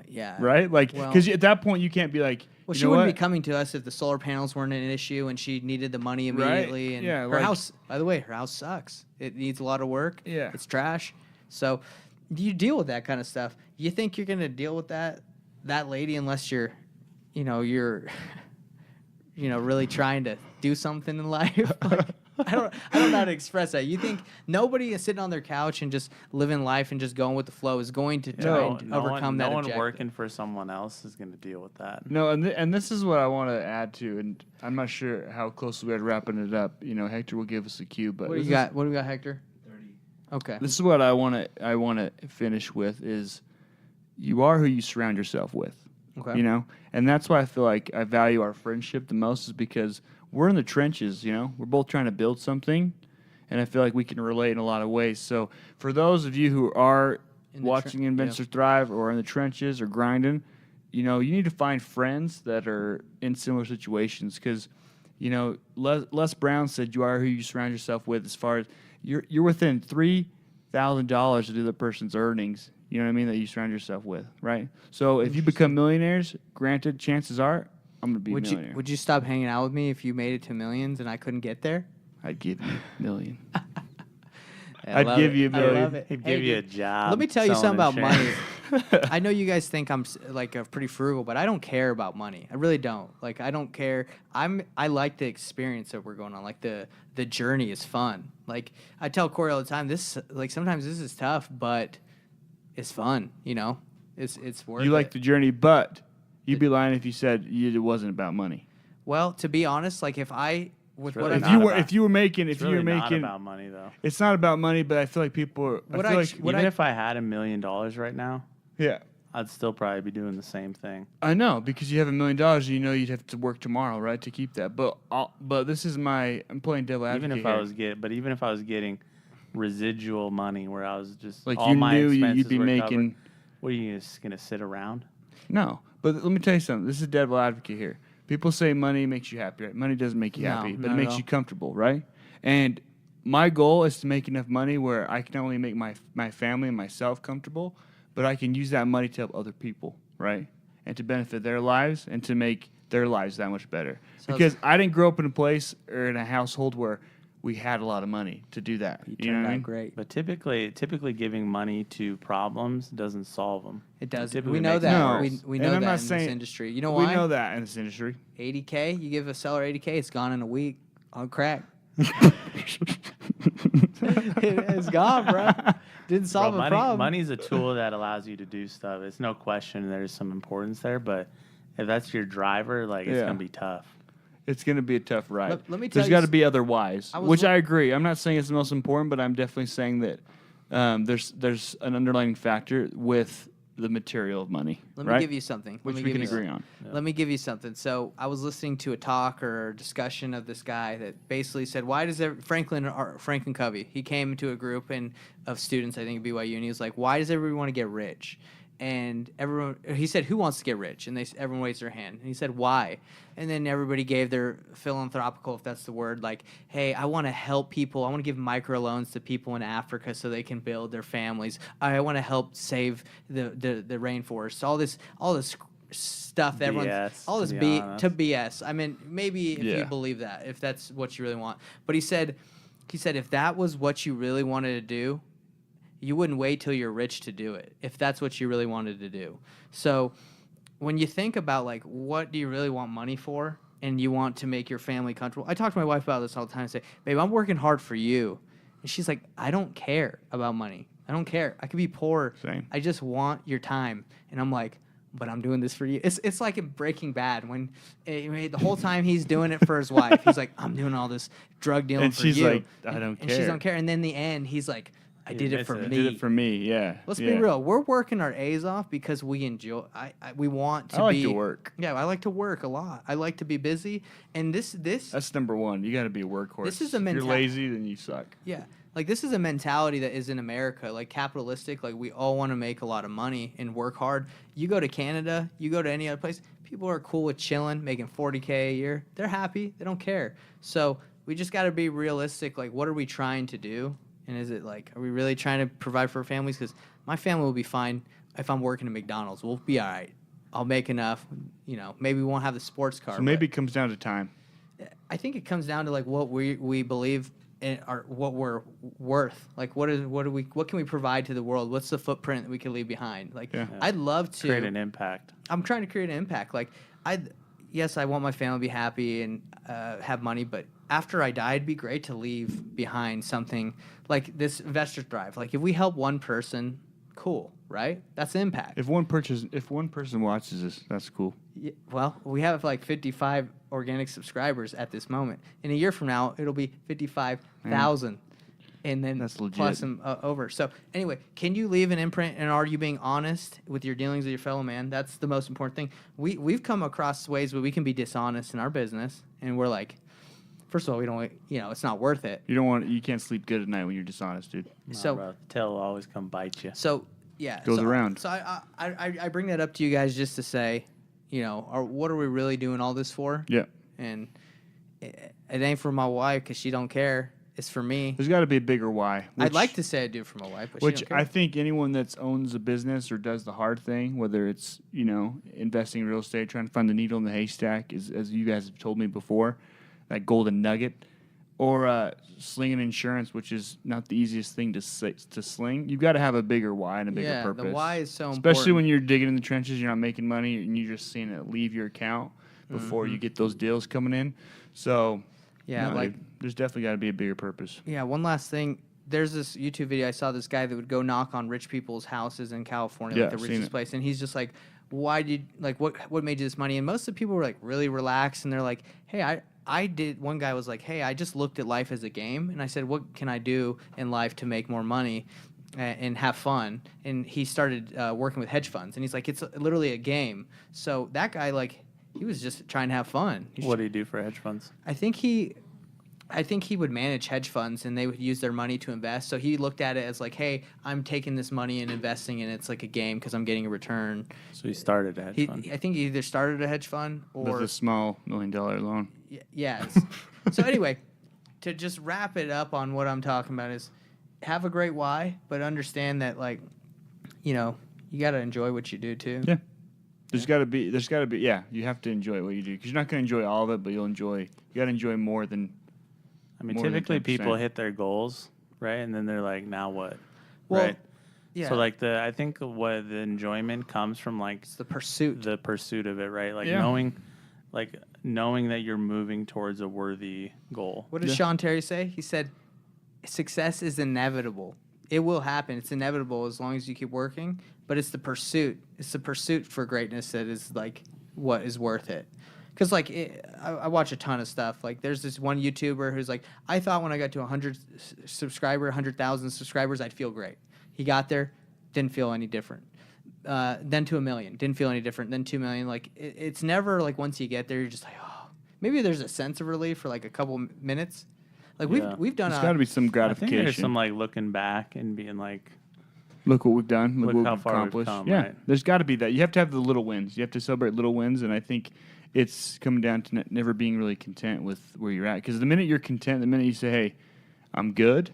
S1: Yeah.
S3: right? Like,
S1: Well-
S3: because at that point you can't be like,
S1: Well,
S3: you
S1: she
S3: know
S1: wouldn't
S3: what?
S1: be coming to us if the solar panels weren't an issue and she needed the money
S3: Right?
S1: immediately. And
S3: Yeah,
S1: her
S3: like-
S1: house, by the way, her house sucks. It needs a lot of work.
S3: Yeah.
S1: It's trash. So you deal with that kind of stuff. You think you're going to deal with that lady unless you're really trying to do something in life? Like, I don't know how to express that. You think nobody is sitting on their couch and just living life and just going with the flow is going to try and overcome that
S2: no one
S1: objective.
S2: working for someone else is going to deal with that.
S3: No, and this is what I want to add to, and I'm not sure how close we are wrapping it up. Hector will give us a cue, but
S1: What do
S3: this
S1: you
S3: is-
S1: got? What do we got, Hector? Okay.
S3: This is what I want to finish with is you are who you surround yourself with.
S1: Okay.
S3: And that's why I feel like I value our friendship the most is because we're in the trenches, we're both trying to build something, and I feel like we can relate in a lot of ways. So for those of you who are
S1: In the
S3: watching Investors Thrive or in the trenches or grinding, you need to find friends that are in similar situations because, Les Brown said you are who you surround yourself with as far as you're within $3,000 of the other person's earnings, you know what I mean, that you surround yourself with, right? So if you become millionaires, granted, chances are I'm going to be a millionaire.
S1: Would you stop hanging out with me if you made it to millions and I couldn't get there?
S3: I'd give you $1 million.
S1: I
S3: I'd
S1: love
S3: give
S1: it.
S3: you a
S1: I
S3: million.
S1: love it.
S2: He'd
S1: Hey,
S2: give you a
S1: dude,
S2: job.
S1: Let me tell you
S2: selling
S1: something about money.
S2: insurance.
S1: I know you guys think I'm pretty frugal, but I don't care about money. I really don't. Like I don't care. I like the experience that we're going on. Like the journey is fun. Like I tell Corey all the time, sometimes this is tough, but it's fun. It's worth it.
S3: You like the journey, but you'd be lying if you said it wasn't about money.
S1: Well, to be honest, like if I with
S2: really
S1: what
S3: If
S1: I'm
S2: not
S3: you were
S2: about-
S3: if you were making
S2: It's
S3: if you
S2: really
S3: were
S2: not
S3: making
S2: about money though.
S3: it's not about money, but I feel like people are
S1: What
S3: I feel
S1: I-
S3: like
S1: what
S2: Even
S1: I-
S2: if I had $1 million right now,
S3: yeah.
S2: I'd still probably be doing the same thing.
S3: I know because you have $1 million, you know you'd have to work tomorrow, right, to keep that. But this is I'm playing devil advocate.
S2: Even if I was getting residual money where I was just
S3: like
S2: all
S3: you
S2: my
S3: knew
S2: expenses
S3: you'd be
S2: were
S3: making.
S2: covered, what are you just gonna sit around?
S3: No, but let me tell you something. This is devil advocate here. People say money makes you happy. Right? Money doesn't make you
S1: No,
S3: happy, but
S1: not
S3: it
S1: at
S3: makes
S1: all.
S3: you comfortable, right? And my goal is to make enough money where I can not only make my family and myself comfortable, but I can use that money to help other people, right? and to benefit their lives and to make their lives that much better.
S1: So
S3: Because I didn't grow up in a place or in a household where we had a lot of money to do that. You know
S1: turned
S3: what I
S1: out
S3: mean?
S1: great.
S2: But typically giving money to problems doesn't solve them.
S1: It does.
S2: typically
S1: We know
S2: makes
S1: that.
S2: it
S3: No.
S2: worse.
S1: We
S3: And
S1: know
S3: I'm
S1: that
S3: not
S1: in this
S3: saying-
S1: industry. You know
S3: We
S1: why?
S3: know that in this industry.
S1: 80K. You give a seller 80K, it's gone in a week on crack. It's gone, bro. Didn't solve
S2: Bro,
S1: a problem.
S2: money's a tool that allows you to do stuff. It's no question there's some importance there, but if that's your driver, like it's
S3: Yeah.
S2: gonna be tough.
S3: It's going to be a tough ride.
S1: Let me tell
S3: There's
S1: you
S3: got to
S1: s-
S3: be other whys,
S1: I was
S3: which
S1: loo-
S3: I agree. I'm not saying it's the most important, but I'm definitely saying that there's an underlying factor with the material of money,
S1: Let me
S3: right?
S1: give you something.
S3: which
S1: Let me
S3: we
S1: give
S3: can
S1: you
S3: agree on.
S1: Let me give you something. So I was listening to a talk or discussion of this guy that basically said, "Why does Franklin Covey?" He came to a group of students, I think at BYU, and he was like, "Why does everyone want to get rich?" And he said, "Who wants to get rich?" And everyone raised their hand. And he said, "Why?" And then everybody gave their philanthropical, if that's the word, like, "Hey, I want to help people. I want to give microloans to people in Africa so they can build their families. I want to help save the rainforest." All this stuff that everyone,
S2: BS,
S1: all this
S2: to be honest.
S1: BS. I mean, maybe if you
S3: Yeah.
S1: believe that, if that's what you really want. But he said, if that was what you really wanted to do, you wouldn't wait till you're rich to do it, if that's what you really wanted to do. So when you think about, like, what do you really want money for, and you want to make your family comfortable. I talk to my wife about this all the time. I say, "Babe, I'm working hard for you." And she's like, "I don't care about money. I don't care. I could be poor.
S3: Same.
S1: I just want your time." And I'm like, "But I'm doing this for you." It's like in Breaking Bad when the whole time he's doing it for his wife. He's like, "I'm doing all this drug dealing
S3: And
S1: for
S3: she's
S1: you."
S3: like, "I don't
S1: And she
S3: care."
S1: don't care. And then in the end, he's like, "I
S2: You
S1: did it
S2: miss
S1: for
S2: it.
S1: me."
S3: Did it for me, yeah.
S1: Let's
S3: yeah.
S1: be real. We're working our A's off because we enjoy. We want to
S3: I like
S1: be.
S3: to work.
S1: Yeah, I like to work a lot. I like to be busy. And this
S3: That's number one. You got to be a workhorse.
S1: This is a
S3: If you're
S1: menta-
S3: lazy, then you suck.
S1: yeah, like this is a mentality that is in America, like capitalistic. Like we all want to make a lot of money and work hard. You go to Canada, you go to any other place, people are cool with chilling, making 40K a year. They're happy. They don't care. So we just got to be realistic. Like, what are we trying to do? And is it like, are we really trying to provide for our families? Because my family will be fine if I'm working at McDonald's. We'll be all right. I'll make enough. Maybe we won't have the sports car.
S3: So maybe it
S1: but
S3: comes down to time.
S1: I think it comes down to like what we believe in, or what we're worth. Like what can we provide to the world? What's the footprint that we can leave behind? Like
S3: Yeah.
S1: I'd love to
S2: Create an impact.
S1: I'm trying to create an impact. Like yes, I want my family to be happy and have money, but after I die, it'd be great to leave behind something like this investor's drive. Like if we help one person, cool, right? That's impact.
S3: If one person watches this, that's cool.
S1: Yeah, well, we have like 55 organic subscribers at this moment. In a year from now, it'll be 55,000. And then
S3: That's legit.
S1: plus some over. So anyway, can you leave an imprint, and are you being honest with your dealings with your fellow man? That's the most important thing. We've come across ways where we can be dishonest in our business, and we're like, first of all, we don't, it's not worth it.
S3: You can't sleep good at night when you're dishonest, dude.
S1: So
S2: Bro, the tail will always come bite you.
S1: So yeah,
S3: Goes around.
S1: So I bring that up to you guys just to say, what are we really doing all this for?
S3: Yeah.
S1: And it ain't for my wife because she don't care. It's for me.
S3: There's got to be a bigger why.
S1: I'd like to say I do it for my wife, but
S3: Which
S1: she don't care.
S3: I think anyone that owns a business or does the hard thing, whether it's investing in real estate, trying to find the needle in the haystack, is, as you guys have told me before, that golden nugget, or slinging insurance, which is not the easiest thing to sling. You've got to have a bigger why and a bigger purpose.
S1: The why is so
S3: especially
S1: important.
S3: when you're digging in the trenches, you're not making money, and you're just seeing it leave your account before you get those deals coming in. So
S1: Yeah, like
S3: there's definitely got to be a bigger purpose.
S1: yeah. One last thing. There's this YouTube video I saw. This guy that would go knock on rich people's houses in California,
S3: Yeah,
S1: like the
S3: I've seen
S1: richest
S3: it.
S1: place, and he's just like, "Why did what made you this money?" And most of the people were like really relaxed, and they're like, "Hey, I did." One guy was like, "Hey, I just looked at life as a game, and I said, what can I do in life to make more money and have fun?" And he started working with hedge funds, and he's like, "It's literally a game." So that guy, like, he was just trying to have fun.
S2: What do you do for hedge funds?
S1: I think he would manage hedge funds, and they would use their money to invest. So he looked at it as like, hey, I'm taking this money and investing, and it's like a game because I'm getting a return.
S2: So he started a hedge fund.
S1: I think he either started a hedge fund
S3: With
S1: or
S3: a small $1 million loan.
S1: yeah. So anyway, to just wrap it up on what I'm talking about is have a great why, but understand that you got to enjoy what you do too.
S3: Yeah. There's got to be, yeah, you have to enjoy what you do because you're not going to enjoy all of it, but you got to enjoy more than.
S2: I mean,
S3: More than
S2: typically people
S3: 10%.
S2: hit their goals, right? And then they're like, now what?
S1: Well,
S2: right?
S1: yeah.
S2: So like I think what the enjoyment comes from like
S1: it's the pursuit.
S2: the pursuit of it, right? Like
S3: Yeah.
S2: knowing that you're moving towards a worthy goal.
S1: What did
S3: Yeah.
S1: Sean Terry say? He said, "Success is inevitable. It will happen. It's inevitable as long as you keep working. But it's the pursuit. It's the pursuit for greatness that is like what is worth it." Because like I watch a ton of stuff. Like there's this one YouTuber who's like, I thought when I got to 100,000 subscribers, I'd feel great. He got there, didn't feel any different. Then to 1 million, didn't feel any different. Then 2 million. Like it's never like once you get there, you're just like, oh, maybe there's a sense of relief for like a couple minutes. Like
S2: Yeah.
S1: we've done.
S3: There's got to be some
S2: I think
S3: gratification.
S2: there's some like looking back and being like,
S3: Look what we've done. Look
S2: Look
S3: what
S2: how
S3: we've
S2: far we've
S3: accomplished.
S2: come,
S3: Yeah,
S2: right?
S3: there's got to be that. You have to have the little wins. You have to celebrate little wins, and I think it's coming down to never being really content with where you're at. Because the minute you're content, the minute you say, "Hey, I'm good,"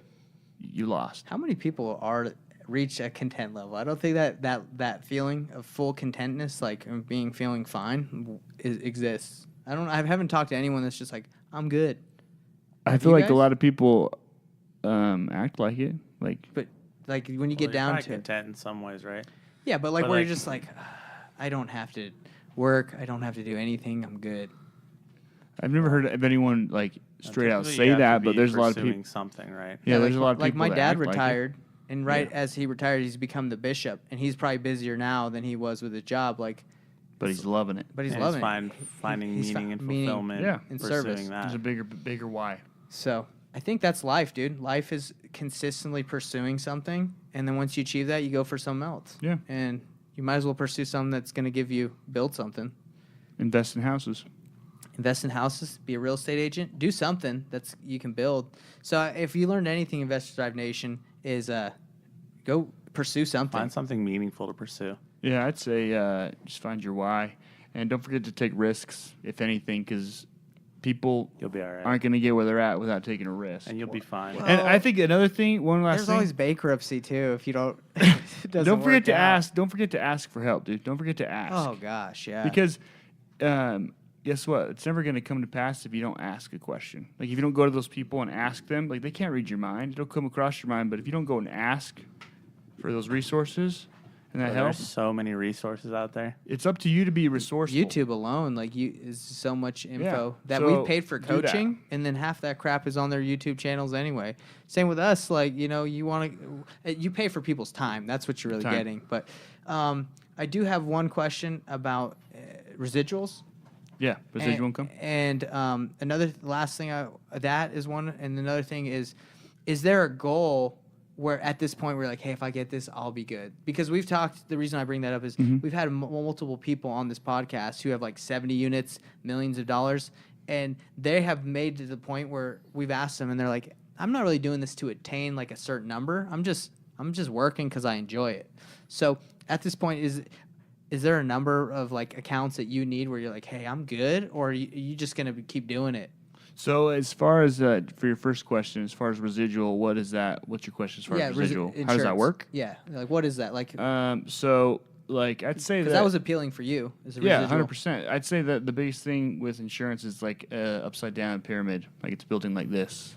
S3: you lost.
S1: How many people are reach a content level? I don't think that feeling of full contentness, like feeling fine, exists. I haven't talked to anyone that's just like, I'm good.
S3: I
S1: Have
S3: feel
S1: you
S3: like a
S1: guys?
S3: lot of people act like it. Like
S1: But like when you
S2: well,
S1: get
S2: you're
S1: down
S2: probably
S1: to it,
S2: content in some ways, right?
S1: yeah, but like
S2: but
S1: where
S2: like-
S1: you're just like, I don't have to work. I don't have to do anything. I'm good.
S3: I've never heard of anyone like straight out
S2: Typically, you
S3: say
S2: have to
S3: that, but
S2: be
S3: there's a lot of
S2: pursuing
S3: people.
S2: something, right?
S3: Yeah, there's
S1: like,
S3: a lot of people.
S1: like my
S3: that
S1: dad
S3: act like it.
S1: retired, and right
S3: Yeah.
S1: as he retired, he's become the bishop, and he's probably busier now than he was with his job. Like,
S3: but he's loving it.
S1: but he's
S2: And
S1: loving
S2: finding
S1: He's
S2: meaning and
S1: meaning
S2: fulfillment
S3: Yeah.
S1: in
S2: pursuing
S1: service.
S2: that.
S3: There's a bigger why.
S1: So I think that's life, dude. Life is consistently pursuing something, and then once you achieve that, you go for something else.
S3: Yeah.
S1: And you might as well pursue something that's going to build something.
S3: Invest in houses.
S1: Invest in houses, be a real estate agent, do something that's you can build. So if you learned anything, Investor Drive Nation, is go pursue something.
S2: Find something meaningful to pursue.
S3: Yeah, I'd say just find your why, and don't forget to take risks, if anything, because people
S2: You'll be all right.
S3: aren't going to get where they're at without taking a risk.
S2: And you'll be fine.
S1: Well,
S3: And I think another thing, one last
S1: There's
S3: thing,
S1: always bankruptcy too if you don't. It doesn't
S3: don't forget
S1: work
S3: to
S1: out.
S3: ask. Don't forget to ask for help, dude. Don't forget to ask.
S1: Oh gosh, yeah.
S3: Because guess what? It's never going to come to pass if you don't ask a question. Like if you don't go to those people and ask them, like they can't read your mind. It'll come across your mind, but if you don't go and ask for those resources and that
S2: There's
S3: helps,
S2: so many resources out there.
S3: it's up to you to be resourceful.
S1: YouTube alone, like is so much info that
S3: so
S1: we've paid for
S3: do that.
S1: coaching, and then half that crap is on their YouTube channels anyway. Same with us, like you want to, you pay for people's time. That's what you're really
S3: Time.
S1: getting. But I do have one question about residuals.
S3: Yeah, residual income.
S1: And another last thing, that is one, and another thing is there a goal where at this point we're like, hey, if I get this, I'll be good? Because we've talked. The reason I bring that up is we've had multiple people on this podcast who have like 70 units, millions of dollars, and they have made to the point where we've asked them, and they're like, I'm not really doing this to attain like a certain number. I'm just working because I enjoy it. So at this point, is there a number of like accounts that you need where you're like, hey, I'm good, or are you just gonna keep doing it?
S3: So as far as for your first question, as far as residual, what is that? What's your question as far as residual? How does that
S1: insurance.
S3: work?
S1: Yeah, like what is that like?
S3: So like I'd say
S1: Because that was appealing for you as a
S3: yeah,
S1: residual.
S3: 100%. I'd say that the biggest thing with insurance is like upside down pyramid, like it's building like this.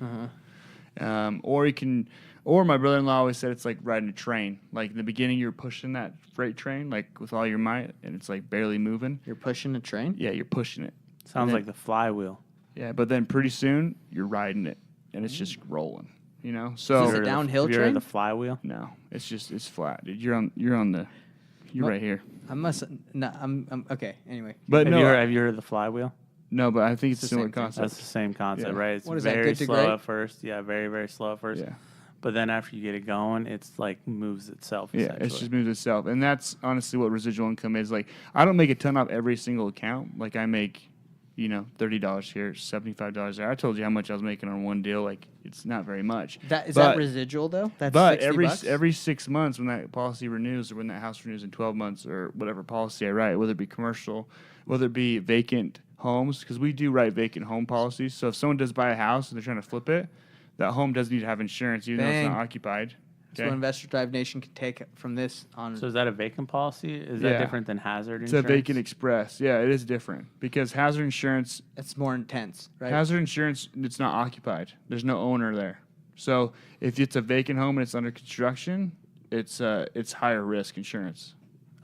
S3: Or you can, or my brother-in-law always said it's like riding a train. Like in the beginning, you're pushing that freight train like with all your might, and it's like barely moving.
S1: You're pushing a train.
S3: Yeah, you're pushing it.
S2: Sounds
S3: then-
S2: like the flywheel.
S3: Yeah, but then pretty soon you're riding it, and it's just rolling. You know, so
S1: Is
S2: Have
S1: this
S2: you
S1: a
S2: heard of the-
S1: downhill
S2: have you heard of
S1: train?
S2: the flywheel?
S3: no, it's flat, dude. You're
S1: What?
S3: right here.
S1: I must. No, I'm okay. Anyway,
S3: But
S2: Have
S3: no,
S2: you heard of the flywheel?
S3: no, but I think it's
S1: It's
S3: a
S1: the
S3: similar
S1: same thing.
S3: concept.
S2: That's the same concept,
S3: Yeah.
S2: right? It's
S1: What is that,
S2: very
S1: good to
S2: slow
S1: great?
S2: at first. Yeah, very, very slow at first.
S3: Yeah.
S2: But then after you get it going, it's like moves itself.
S3: Yeah,
S2: essentially.
S3: it's just moves itself, and that's honestly what residual income is. Like, I don't make a ton off every single account. Like, I make, $30 here, $75 there. I told you how much I was making on one deal. Like, it's not very much.
S1: that
S3: But-
S1: that residual though. That's
S3: But
S1: 60 bucks?
S3: every 6 months, when that policy renews, or when that house renews in 12 months, or whatever policy I write, whether it be commercial, whether it be vacant homes, because we do write vacant home policies. So if someone does buy a house and they're trying to flip it, that home doesn't need to have insurance, even though it's
S1: Bang.
S3: not occupied.
S1: So Investor Drive Nation can take from this on.
S2: So is that a vacant policy? Is that
S3: Yeah.
S2: different than hazard
S3: It's
S2: insurance?
S3: a vacant express. Yeah, it is different because hazard insurance,
S1: It's more intense, right?
S3: hazard insurance, it's not occupied. There's no owner there. So if it's a vacant home and it's under construction, it's higher risk insurance.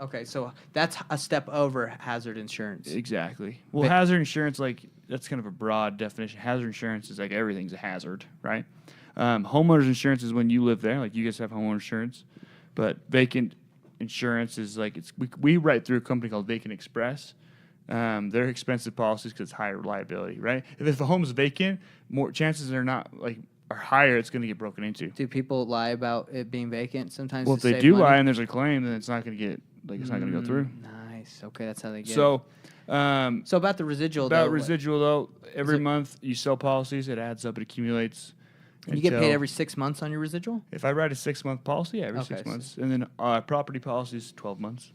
S1: Okay, so that's a step over hazard insurance.
S3: Exactly. Well,
S1: But-
S3: hazard insurance, like, that's kind of a broad definition. Hazard insurance is like everything's a hazard, right? Homeowners insurance is when you live there, like you guys have homeowner insurance. But vacant insurance is like we write through a company called Vacant Express. They're expensive policies because it's higher liability, right? If a home is vacant, more chances are higher it's going to get broken into.
S1: Do people lie about it being vacant sometimes?
S3: Well,
S1: to
S3: if they
S1: save
S3: do
S1: money?
S3: lie and there's a claim, then it's not going to get it's not going to go through.
S1: Nice. Okay, that's how they get
S3: So,
S1: it. So about the residual.
S3: about
S1: though,
S3: residual though, every
S1: it-
S3: month you sell policies, it adds up, it accumulates.
S1: And you get paid
S3: until-
S1: every 6 months on your residual.
S3: If I write a 6-month policy, every
S1: Okay,
S3: 6
S1: so-
S3: months, and then property policy is 12 months,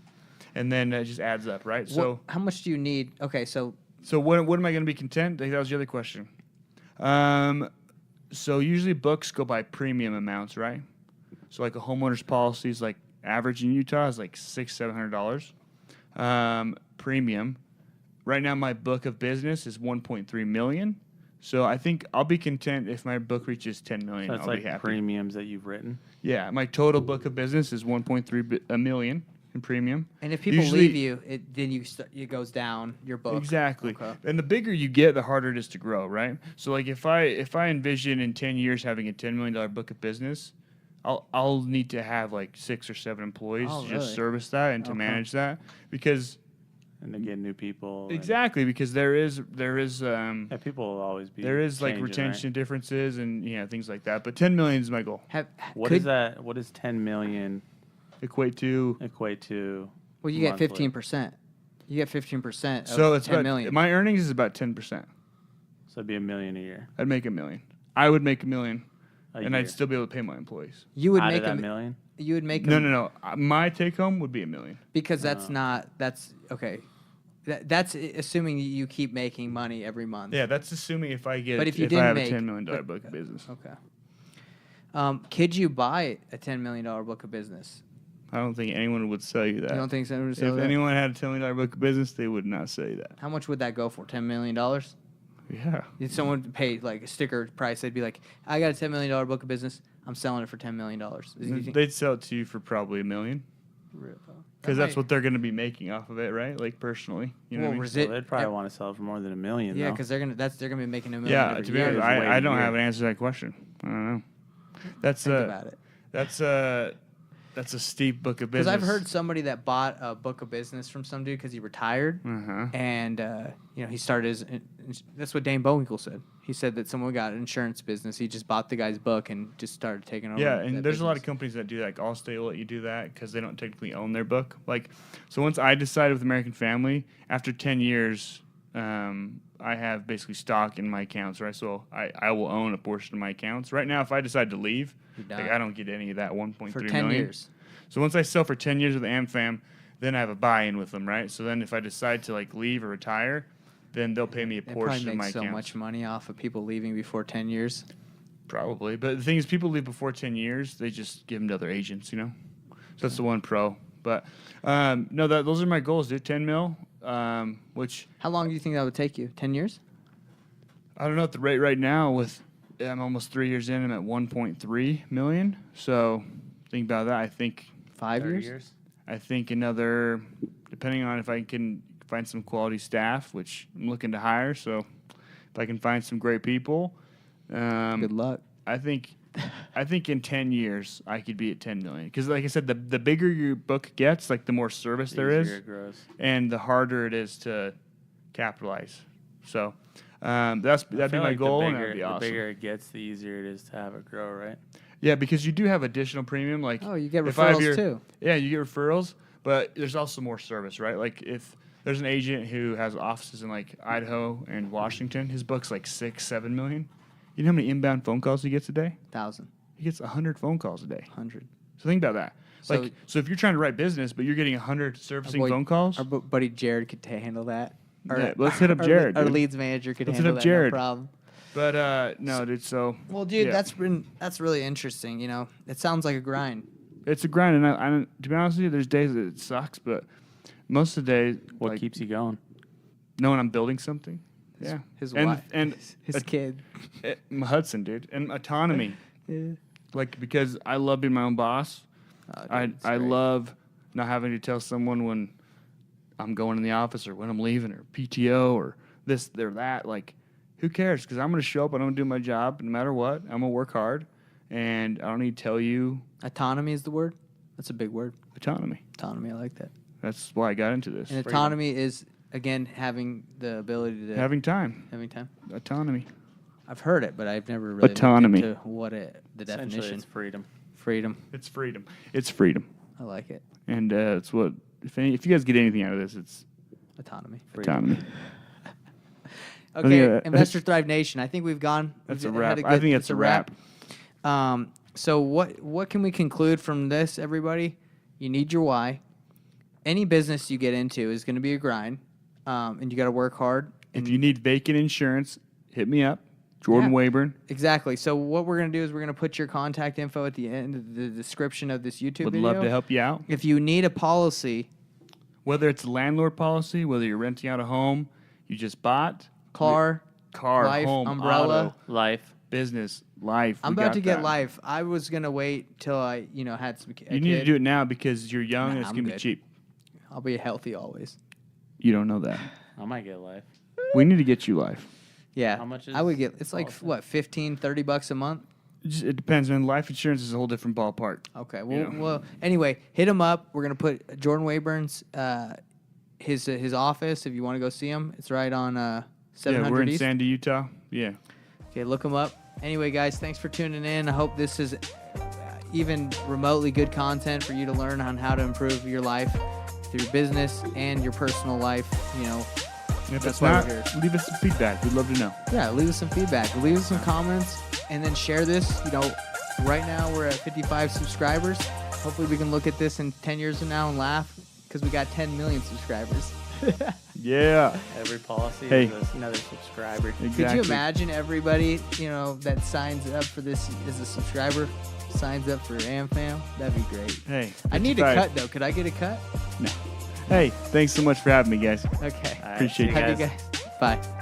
S3: and then it just adds up, right? So,
S1: How much do you need? Okay, so
S3: what am I going to be content? That was the other question. So usually books go by premium amounts, right? So like a homeowner's policy is like average in Utah is like $600-700 premium. Right now, my book of business is 1.3 million. So I think I'll be content if my book reaches 10 million.
S2: So that's
S3: I'll
S2: like
S3: be happy.
S2: premiums that you've written.
S3: Yeah, my total book of business is 1.3 million in premium.
S1: and if people
S3: Usually-
S1: leave you, then it goes down your book.
S3: Exactly.
S1: Okay.
S3: And the bigger you get, the harder it is to grow, right? So like if I envision in 10 years having a $10 million book of business, I'll need to have like 6 or 7 employees
S1: Oh,
S3: to just
S1: really?
S3: service that and to
S1: Okay.
S3: manage that because
S2: And to get new people. and-
S3: exactly because there is
S2: Yeah, people will always be.
S3: there is like
S2: changing,
S3: retention differences and
S2: Right?
S3: things like that. But 10 million is my goal.
S2: What is that? What does 10 million
S3: Equate to
S2: equate to?
S1: Well, you get
S2: monthly?
S1: 15%. You get 15%. Of
S3: so it's
S1: 10
S3: about
S1: million.
S3: my earnings is about 10%.
S2: So it'd be $1 million a year.
S3: I'd make $1 million. I would make $1 million,
S2: A
S3: and
S2: year.
S3: I'd still be able to pay my employees.
S1: You would
S2: Out
S1: make
S2: of that
S1: a
S2: million.
S1: You would make
S3: No. My take home would be $1 million.
S1: because that's
S2: Oh.
S1: not that's okay. That's assuming that you keep making money every month.
S3: Yeah, that's assuming if I get
S1: But if you
S3: I
S1: didn't
S3: have
S1: make-
S3: a $10 million
S1: but-
S3: book of business.
S1: Okay. Could you buy a $10 million book of business?
S3: I don't think anyone would sell you that.
S1: You don't think so?
S3: if anyone had a $10 million book of business, they would not sell you that.
S1: How much would that go for? $10 million?
S3: Yeah.
S1: If someone paid like a sticker price, they'd be like, "I got a $10 million book of business. I'm selling it for $10 million."
S3: They'd sell it to you for probably $1 million because that's what they're going to be making off of it, right? Like personally, you know what I mean?
S2: Well, they'd probably want to sell it for more than $1 million.
S1: Yeah,
S2: though.
S1: because they're gonna be making $1 million.
S3: Yeah,
S1: every
S3: to be
S1: year.
S3: honest,
S2: It's way
S3: I don't
S2: weird.
S3: have an answer to that question. I don't know. That's
S1: Think about it.
S3: That's a steep book of
S1: Because
S3: business.
S1: I've heard somebody that bought a book of business from some dude because he retired,
S3: Uh-huh.
S1: and he started his. That's what Dane Bowinkle said. He said that someone got an insurance business. He just bought the guy's book and just started taking over.
S3: Yeah,
S1: that
S3: and there's a lot of
S1: business.
S3: companies that do that. Like Allstate will let you do that because they don't technically own their book. Like, so once I decided with American Family, after 10 years, I have basically stock in my accounts, right? So I will own a portion of my accounts. Right now, if I decide to leave,
S1: You're
S3: like
S1: done.
S3: I don't get any of that 1.3
S1: for
S3: million.
S1: 10 years.
S3: So once I sell for 10 years with AmFam, then I have a buy-in with them, right? So then if I decide to like leave or retire, then they'll pay me a
S1: They
S3: portion
S1: probably
S3: of my
S1: make so
S3: accounts.
S1: much money off of people leaving before 10 years.
S3: Probably, but the thing is, people leave before 10 years. They just give them to other agents, you know. So that's the one pro. But no, those are my goals, dude. 10 mil, which
S1: How long do you think that would take you? 10 years?
S3: I don't know at the rate right now. I'm almost 3 years in. I'm at 1.3 million. So think about that. I think
S1: 5
S2: 30
S1: years?
S3: I think another, depending on if I can find some quality staff, which I'm looking to hire. So if I can find some great people,
S1: Good luck.
S3: I think in 10 years I could be at 10 million. Because like I said, the bigger your book gets, like the more service there
S2: Easier
S3: is,
S2: it grows.
S3: and the harder it is to capitalize. So that'd be
S2: I feel
S3: my
S2: like
S3: goal,
S2: the
S3: and
S2: bigger,
S3: that'd be
S2: the
S3: awesome.
S2: bigger it gets, the easier it is to have it grow, right?
S3: Yeah, because you do have additional premium. Like
S1: Oh, you get
S3: if I have
S1: referrals too.
S3: Yeah, you get referrals, but there's also more service, right? Like if there's an agent who has offices in like Idaho and Washington, his book's like 6-7 million. You know how many inbound phone calls he gets a day?
S1: 1,000,
S3: He gets 100 phone calls a day.
S1: 100.
S3: So think about that.
S1: So-
S3: So if you're trying to write business, but you're getting 100 servicing
S1: boy-
S3: phone calls,
S1: Our buddy Jared could handle that.
S3: Yeah, let's hit up
S1: our
S3: Jared,
S1: Our
S3: dude.
S1: leads manager could
S3: Let's hit
S1: handle
S3: up
S1: that,
S3: Jared.
S1: no problem.
S3: But no, dude. So
S1: Well, dude,
S3: yeah.
S1: that's really interesting. You know, it sounds like a grind.
S3: It's a grind, and I to be honest with you, there's days that it sucks, but most of the days,
S2: What
S3: like,
S2: keeps you going?
S3: knowing I'm building something. Yeah,
S1: His
S3: and
S1: wife,
S3: and
S1: his kid.
S3: Hudson, dude, and autonomy.
S1: Yeah.
S3: Like, because I love being my own boss.
S1: Oh, dude,
S3: I
S1: it's
S3: I
S1: great.
S3: love not having to tell someone when I'm going in the office or when I'm leaving or PTO or this or that. Like, who cares? Because I'm going to show up and I'm going to do my job no matter what. I'm going to work hard, and I don't need to tell you
S1: Autonomy is the word. That's a big word.
S3: autonomy.
S1: Autonomy. I like that.
S3: That's why I got into this.
S1: And autonomy is again having the ability to
S3: Having time.
S1: time.
S3: Autonomy.
S1: I've heard it, but I've never really
S3: Autonomy.
S1: looked into what the
S2: Essentially,
S1: definition.
S2: it's freedom.
S1: Freedom.
S3: It's freedom. It's freedom.
S1: I like it.
S3: And it's what, if you guys get anything out of this, it's
S1: Autonomy.
S3: autonomy.
S1: Okay,
S3: think,
S1: Investor Thrive Nation. I think we've gone.
S3: That's
S1: we've
S3: a wrap.
S1: had
S3: I think it's a wrap.
S1: So what can we conclude from this, everybody? You need your why. Any business you get into is going to be a grind, and you got to work hard.
S3: If you need vacant insurance, hit me up. Jordan
S1: Yeah.
S3: Weyburn.
S1: Exactly. So what we're going to do is we're going to put your contact info at the end of the description of this YouTube
S3: Would
S1: video.
S3: love to help you out.
S1: If you need a policy,
S3: Whether it's a landlord policy, whether you're renting out a home you just bought,
S1: car, life,
S3: home,
S1: umbrella.
S3: auto,
S2: Life.
S3: business, life.
S1: I'm
S3: we
S1: about
S3: got
S1: to get
S3: that.
S1: life. I was going to wait till I, had some
S3: You need to do it now because you're young and it's
S1: I'm
S3: going to be
S1: good.
S3: cheap.
S1: I'll be healthy always.
S3: You don't know that.
S2: I might get life.
S3: We need to get you life.
S1: Yeah.
S2: How much
S1: I would
S2: is
S1: get it's like
S2: policy?
S1: what, $15-$30 a month?
S3: It depends, man. Life insurance is a whole different ballpark.
S1: Okay.
S3: Yeah.
S1: Well, anyway, hit him up. We're going to put Jordan Weyburn's his office if you want to go see him. It's right on 700
S3: Yeah, we're in
S1: East.
S3: Sandy, Utah. Yeah.
S1: Okay, look him up. Anyway, guys, thanks for tuning in. I hope this is even remotely good content for you to learn on how to improve your life through business and your personal life.
S3: And if
S1: That's
S3: it's
S1: why
S3: not,
S1: we're here.
S3: leave us some feedback. We'd love to know.
S1: Yeah, leave us some feedback. Leave us some comments, and then share this. Right now we're at 55 subscribers. Hopefully we can look at this in 10 years from now and laugh because we got 10 million subscribers.
S3: Yeah.
S2: Every policy
S3: Hey.
S2: is another subscriber.
S3: Exactly.
S1: Could you imagine everybody, that signs up for this as a subscriber, signs up for AmFam? That'd be great.
S3: Hey.
S1: I need a
S3: 55.
S1: cut, though. Could I get a cut?
S3: No. Hey, thanks so much for having me, guys.
S1: Okay.
S2: All right,
S3: Appreciate
S2: see
S3: it.
S2: you
S1: Have you
S2: guys.
S1: guys. Bye.